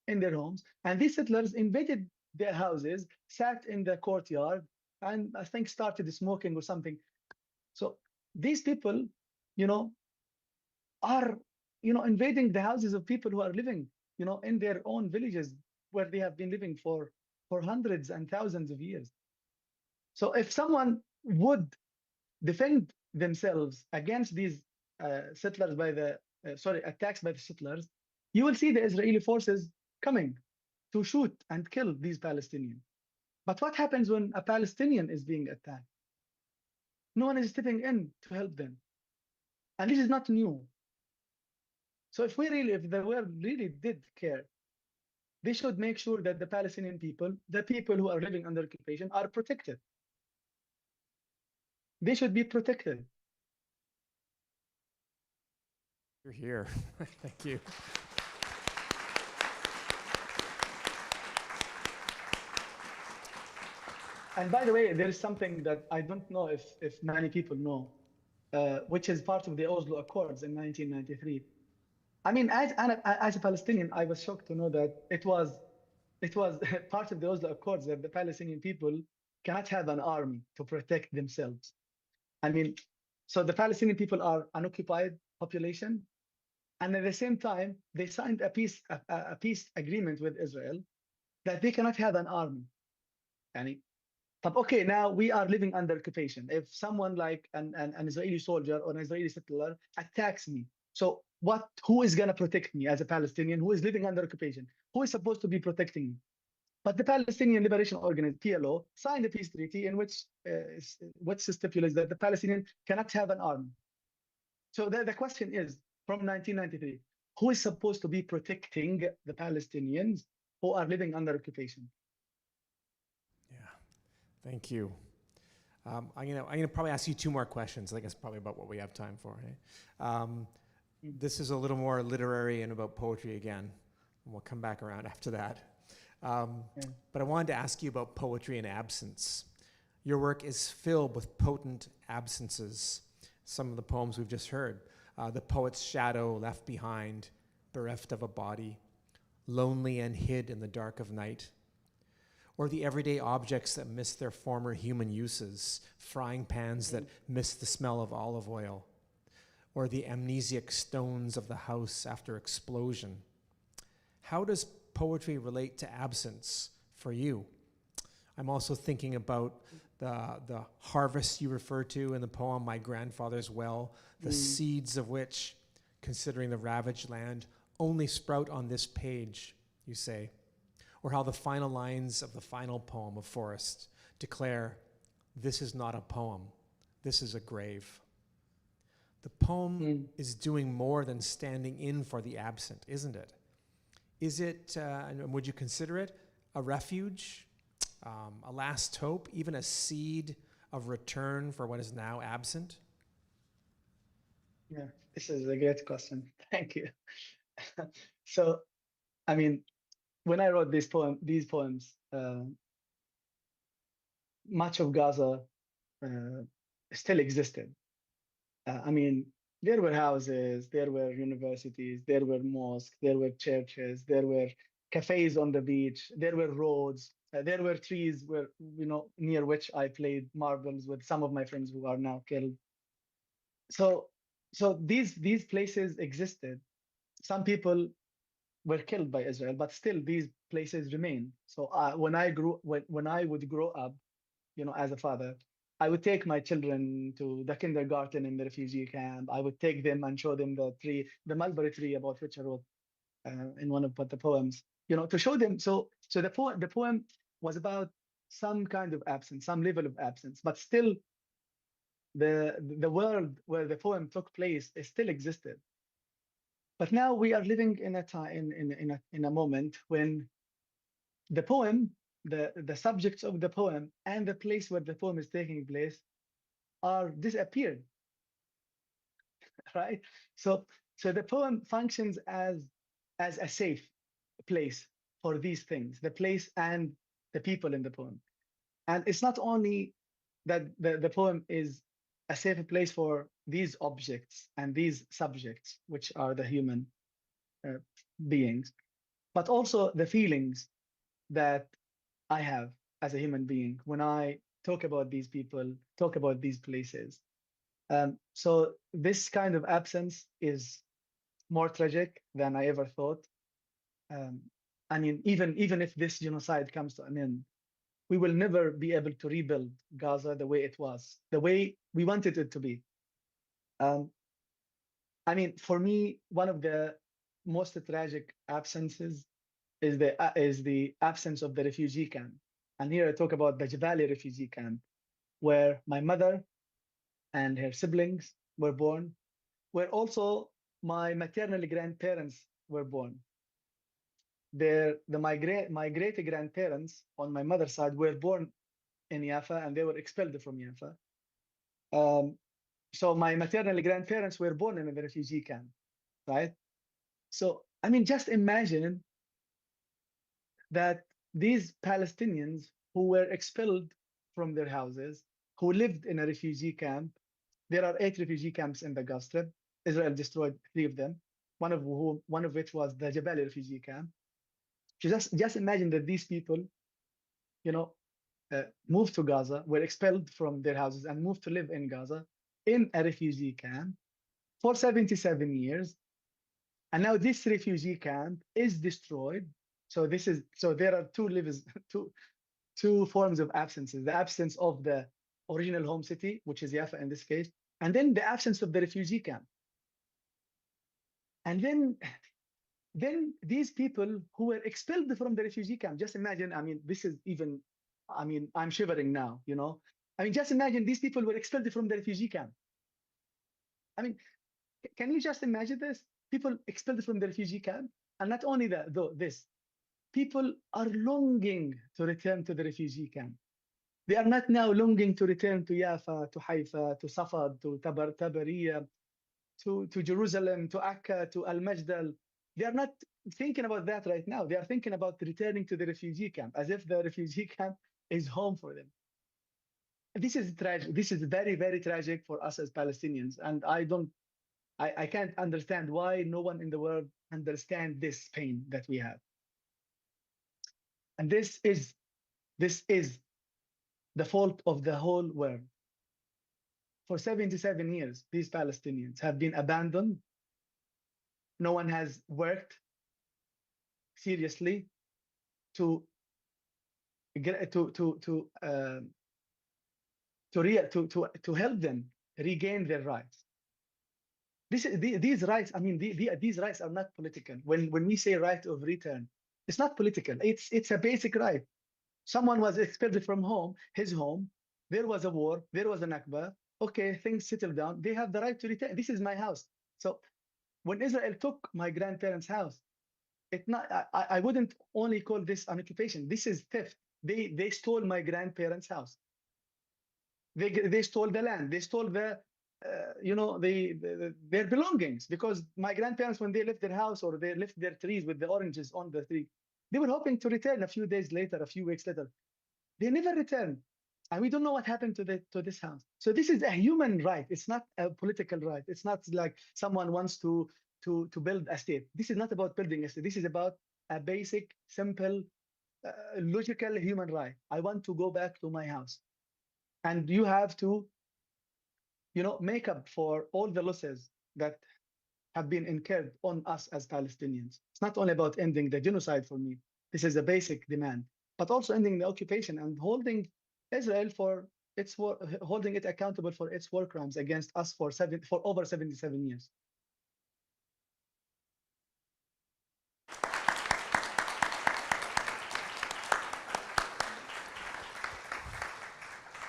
in their homes, and these settlers invaded their houses, sat in the courtyard, and I think started smoking or something. So these people, are, invading the houses of people who are living, in their own villages where they have been living for hundreds and thousands of years. So if someone would defend themselves against these settlers attacks by the settlers, you will see the Israeli forces coming to shoot and kill these Palestinians. But what happens when a Palestinian is being attacked? No one is stepping in to help them. And this is not new. So if the world really did care, they should make sure that the Palestinian people, the people who are living under occupation, are protected. They should be protected. You're here. Thank you. And by the way, there is something that I don't know if many people know, which is part of the Oslo Accords in 1993. I mean, as a Palestinian, I was shocked to know that it was part of the Oslo Accords that the Palestinian people cannot have an army to protect themselves. I mean, so the Palestinian people are an occupied population, and at the same time, they signed a peace agreement with Israel that they cannot have an army. But okay, now we are living under occupation. If someone like an Israeli soldier or an Israeli settler attacks me, so who is going to protect me as a Palestinian who is living under occupation? Who is supposed to be protecting me? But the Palestinian Liberation Organization, PLO, signed a peace treaty in which stipulates that the Palestinians cannot have an army. So the question is, from 1993, who is supposed to be protecting the Palestinians who are living under occupation? Yeah, thank you. I'm gonna probably ask you two more questions. I think that's probably about what we have time for. This is a little more literary and about poetry again. And we'll come back around after that. But I wanted to ask you about poetry and absence. Your work is filled with potent absences. Some of the poems we've just heard. The poet's shadow left behind, bereft of a body, lonely and hid in the dark of night. Or the everyday objects that miss their former human uses, frying pans that miss the smell of olive oil, or the amnesiac stones of the house after explosion. How does poetry relate to absence for you? I'm also thinking about the harvest you refer to in the poem, My Grandfather's Well, the seeds of which, considering the ravaged land, only sprout on this page, you say. Or how the final lines of the final poem of Forrest declare, this is not a poem, this is a grave. The poem is doing more than standing in for the absent, isn't it? Is it, and would you consider it, a refuge, a last hope, even a seed of return for what is now absent? Yeah, this is a great question. Thank you. So, I mean, when I wrote these poems, much of Gaza still existed. I mean, there were houses, there were universities, there were mosques, there were churches, there were cafes on the beach, there were roads, there were trees where, near which I played marbles with some of my friends who are now killed. So these places existed. Some people were killed by Israel, but still these places remain. So when I would grow up, as a father, I would take my children to the kindergarten in the refugee camp. I would take them and show them the tree, the mulberry tree about which I wrote in one of the poems, to show them. So the poem was about some kind of absence, some level of absence, but still the world where the poem took place is still existed. But now we are living in a time, in a moment when the poem, the subjects of the poem and the place where the poem is taking place are disappeared, right? So the poem functions as a safe place for these things, the place and the people in the poem. And it's not only that the poem is a safe place for these objects and these subjects, which are the human beings, but also the feelings that I have as a human being when I talk about these people, talk about these places. So this kind of absence is more tragic than I ever thought. I mean, even if this genocide comes to an end, we will never be able to rebuild Gaza the way it was, the way we wanted it to be. I mean, for me, one of the most tragic absences is the absence of the refugee camp. And here I talk about the Jabali refugee camp, where my mother and her siblings were born, where also my maternal grandparents were born. My great grandparents on my mother's side were born in Jaffa, and they were expelled from Jaffa. So my maternal grandparents were born in the refugee camp, right? So I mean, just imagine that these Palestinians who were expelled from their houses, who lived in a refugee camp. There are 8 refugee camps in the Gaza Strip. Israel destroyed 3 of them, one of which was the Jabali refugee camp. Just imagine that these people, moved to Gaza, were expelled from their houses and moved to live in Gaza in a refugee camp for 77 years. And now this refugee camp is destroyed. So there are two forms of absences: the absence of the original home city, which is Jaffa in this case, and then the absence of the refugee camp. And then then these people who were expelled from the refugee camp, just imagine, I mean, this is even, I mean, I'm shivering now, you know. I mean, just imagine these people were expelled from the refugee camp. I mean, can you just imagine this? People expelled from the refugee camp, and not only that, though, this, people are longing to return to the refugee camp. They are not now longing to return to Yafa, to Haifa, to Safad, to Tabariya, to Jerusalem, to Akka, to Al Majdal. They are not thinking about that right now. They are thinking about returning to the refugee camp, as if the refugee camp is home for them. This is tragic. This is very, very tragic for us as Palestinians. And I can't understand why no one in the world understands this pain that we have. And this is the fault of the whole world. For 77 years, these Palestinians have been abandoned. No one has worked seriously to get to help them regain their rights. These rights, I mean, these rights are not political. When we say right of return, it's not political. It's a basic right. Someone was expelled from his home. There was a war. There was a Nakba. Okay, things settled down. They have the right to return. This is my house. So when Israel took my grandparents' house, I wouldn't only call this an occupation. This is theft. They stole my grandparents' house. They stole the land. They stole their belongings, because my grandparents, when they left their house or they left their trees with the oranges on the tree, they were hoping to return a few days later, a few weeks later. They never returned, and we don't know what happened to this house. So this is a human right. It's not a political right. It's not like someone wants to build a state. This is not about building a state. This is about a basic, simple, logical human right. I want to go back to my house, and you have to, make up for all the losses that have been incurred on us as Palestinians. It's not only about ending the genocide for me. This is a basic demand, but also ending the occupation and holding Israel for holding it accountable for its war crimes against us for over 77 years.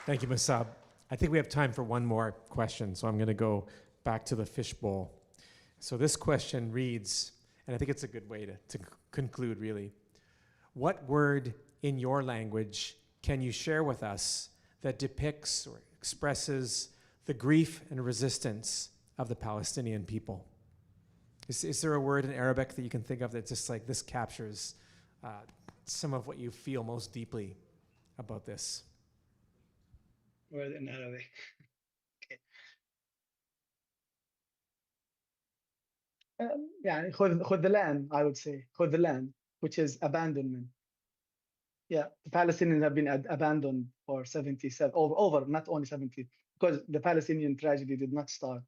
Thank you, Mosab. I think we have time for one more question, so I'm going to go back to the fishbowl. So this question reads, and I think it's a good way to conclude, really. What word in your language can you share with us that depicts or expresses the grief and resistance of the Palestinian people? Is there a word in Arabic that you can think of that just like this captures some of what you feel most deeply about this? Word in Arabic. Okay. Yeah, خذ the land, I would say. خذ the land, which is abandonment. Yeah, the Palestinians have been abandoned for 77, over, not only 70, because the Palestinian tragedy did not start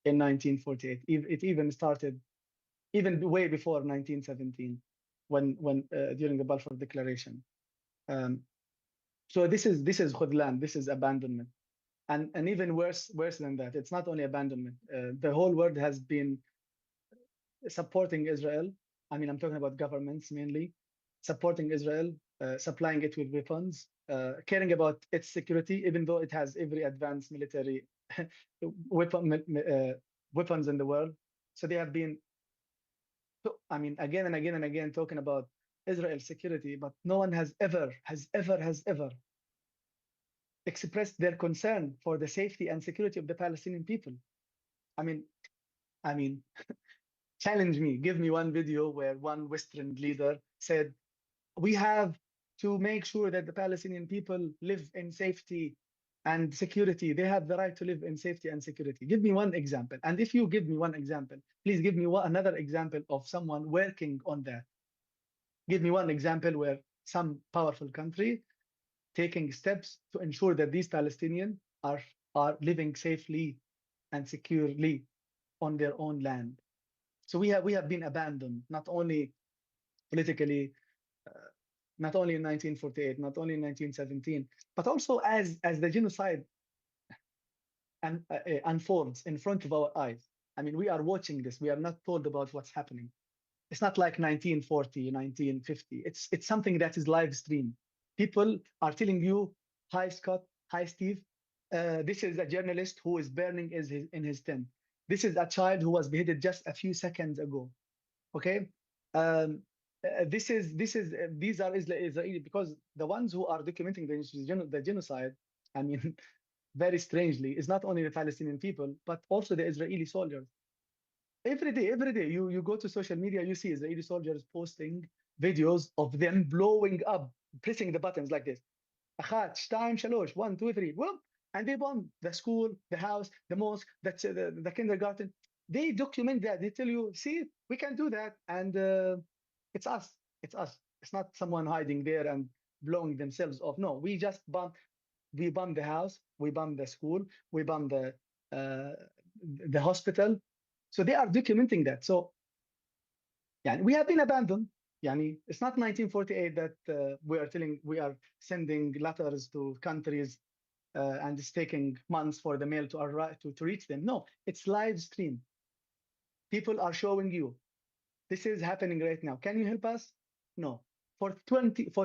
in 1948. It even started way before 1917, when during the Balfour Declaration. So this is khudlan, this is abandonment, and even worse than that. It's not only abandonment. The whole world has been supporting Israel. I mean, I'm talking about governments mainly, supporting Israel, supplying it with weapons, caring about its security, even though it has every advanced military weapons in the world. So they have been, I mean, again and again and again talking about Israel's security, but no one has ever expressed their concern for the safety and security of the Palestinian people. I mean, challenge me, give me one video where one Western leader said, we have to make sure that the Palestinian people live in safety and security. They have the right to live in safety and security. Give me one example. And if you give me one example, please give me another example of someone working on that. Give me one example where some powerful country taking steps to ensure that these Palestinians are living safely and securely on their own land. So we have been abandoned, not only politically, not only in 1948, not only in 1917, but also as the genocide unfolds in front of our eyes. I mean, we are watching this. We are not told about what's happening. It's not like 1940, 1950. It's something that is live stream. People are telling you, hi Scott, hi Steve. This is a journalist who is burning in his tent. This is a child who was beheaded just a few seconds ago. Okay, these are Israeli, because the ones who are documenting the genocide, I mean, very strangely, is not only the Palestinian people but also the Israeli soldiers. Every day, you go to social media, you see Israeli soldiers posting videos of them blowing up, pressing the buttons like this. Achat, shtaim, shalosh, 1, 2, 3, whoop, and they bomb the school, the house, the mosque, the kindergarten. They document that. They tell you, see, we can do that, and it's us. It's us. It's not someone hiding there and blowing themselves off. No, we just bomb. We bomb the house. We bomb the school. We bomb uh, the hospital. So they are documenting that. So, yeah, we have been abandoned. Yani, it's not 1948 that we are sending letters to countries and it's taking months for the mail to arrive to reach them. No, it's live stream. People are showing you this is happening right now. Can you help us? No. For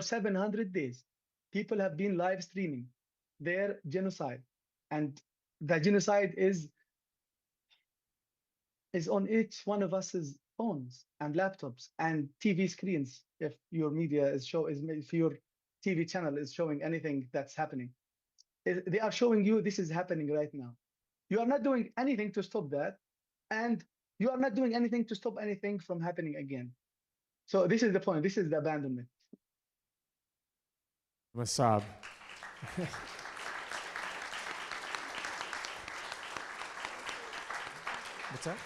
700 days, people have been live streaming their genocide, and the genocide is on each one of us's phones and laptops and TV screens. If your media if your TV channel is showing anything that's happening, they are showing you this is happening right now. You are not doing anything to stop that, and you are not doing anything to stop anything from happening again. So this is the point. This is the abandonment. Mosab. What's that?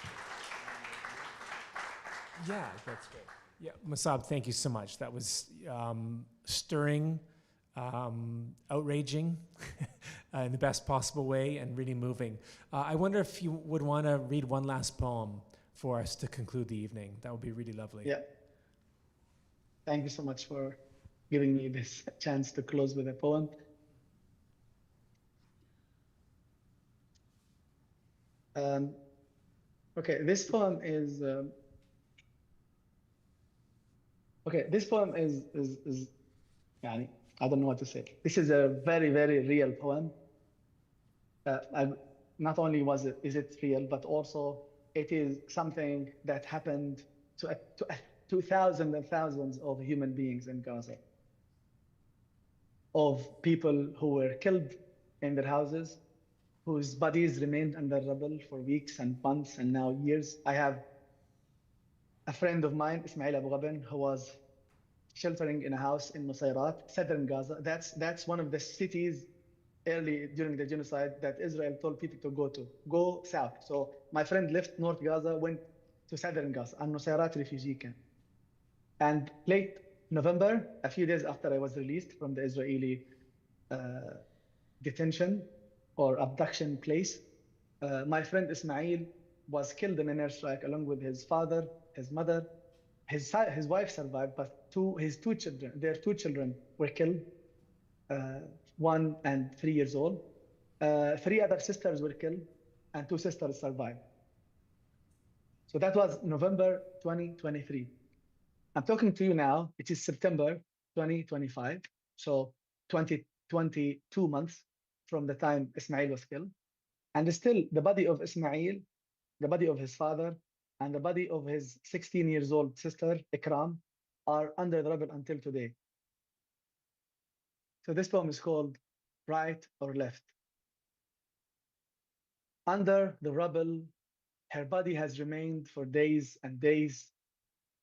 Yeah, that's great. Yeah, Mosab, thank you so much. That was stirring, outraging in the best possible way, and really moving. I wonder if you would want to read one last poem for us to conclude the evening. That would be really lovely. Yeah. Thank you so much for giving me this chance to close with a poem. Okay, this poem is يعني, I don't know what to say. This is a very, very real poem. Not only is it real, but also it is something that happened to thousands and thousands of human beings in Gaza, of people who were killed in their houses, whose bodies remained under rubble for weeks and months and now years. I have a friend of mine, Ismail Abu Ghaben, who was sheltering in a house in Nusayrat, southern Gaza. That's one of the cities early during the genocide that Israel told people to go south. So my friend left North Gaza, went to southern Gaza, a Nusayrat refugee camp. And late November, a few days after I was released from the Israeli detention or abduction place, my friend Ismail was killed in an airstrike along with his father, his mother. His wife survived, but their two children were killed, 1 and 3 years old. 3 other sisters were killed, and 2 sisters survived. So that was November 2023. I'm talking to you now. It is September 2025. So 22 months from the time Ismail was killed. And still the body of Ismail, the body of his father, and the body of his 16 years old sister, Ikram, are under the rubble until today. So this poem is called Right or Left. Under the rubble, her body has remained for days and days.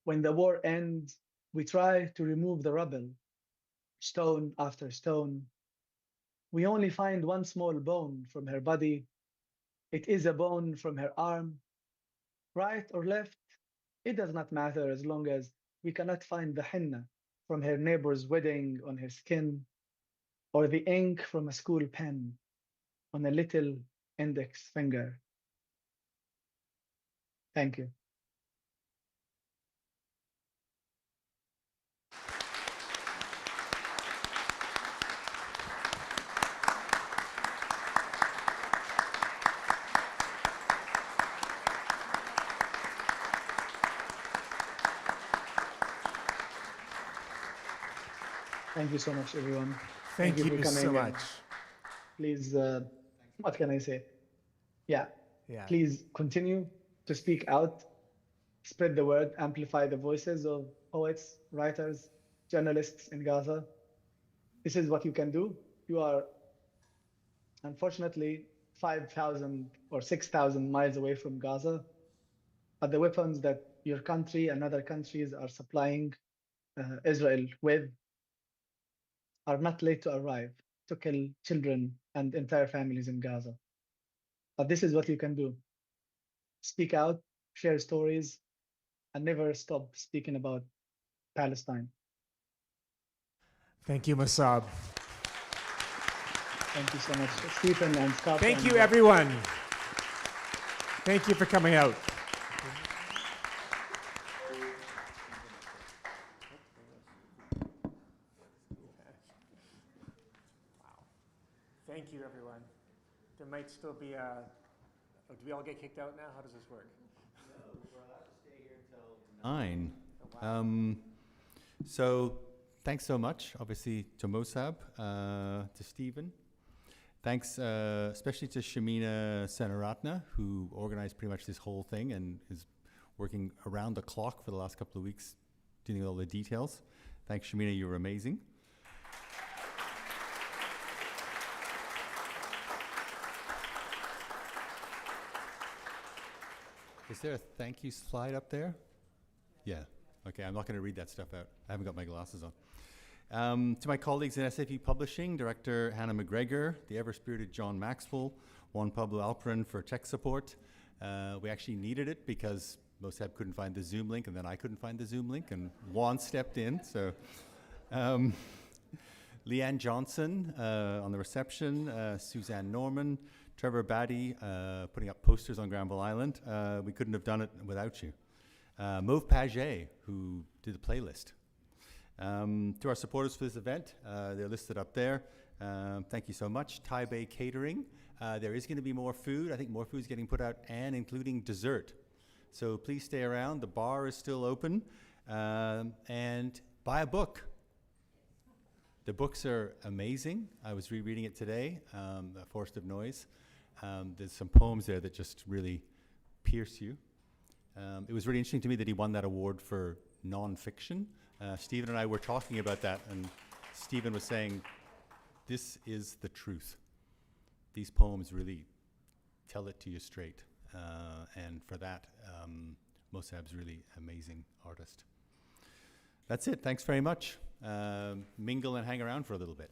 When the war ends, we try to remove the rubble, stone after stone. We only find one small bone from her body. It is a bone from her arm. Right or left, it does not matter as long as we cannot find the henna from her neighbor's wedding on her skin, or the ink from a school pen on a little index finger. Thank you. Thank you so much, everyone. Thank you you for so coming in. much. Please, what can I say? Yeah, Yeah. please continue to speak out, spread the word, amplify the voices of poets, writers, journalists in Gaza. This is what you can do. You are, unfortunately, 5,000 or 6,000 miles away from Gaza, but the weapons that your country and other countries are supplying Israel with are not late to arrive to kill children and entire families in Gaza. But this is what you can do. Speak out, share stories, and never stop speaking about Palestine. Thank you, Mosab. Thank you so much, Stephen and Scott. Thank and, you, everyone. Thank you for coming out. Wow. Thank you, everyone. There might still be a. Oh, do we all get kicked out now? How does this work? No, we're allowed to stay here till 9. So thanks so much, obviously, to Mosab, to Stephen. Thanks especially to Shamina Senaratna, who organized pretty much this whole thing and is working around the clock for the last couple of weeks, dealing with all the details. Thanks, Shamina, you were amazing. Is there a thank you slide up there? Yeah. Okay, I'm not going to read that stuff out. I haven't got my glasses on. To my colleagues in SFU Publishing, Director Hannah McGregor, the ever-spirited John Maxwell, Juan Pablo Alperin for tech support. We actually needed it because Mosab couldn't find the Zoom link, and then I couldn't find the Zoom link, and Juan stepped in. So, Leanne Johnson on the reception, Suzanne Norman, Trevor Batty putting up posters on Granville Island. We couldn't have done it without you. Mauve Paget, who did the playlist. To our supporters for this event, they're listed up there. Thank you so much. Thai Bay Catering. There is going to be more food. I think more food is getting put out, and including dessert. So please stay around. The bar is still open. And buy a book. The books are amazing. I was rereading it today, The Forest of Noise. There's some poems there that just really pierce you. It was really interesting to me that he won that award for nonfiction. Stephen and I were talking about that, and Stephen was saying, this is the truth. These poems really tell it to you straight. And for that, Mosab's really amazing artist. That's it. Thanks very much. Mingle and hang around for a little bit.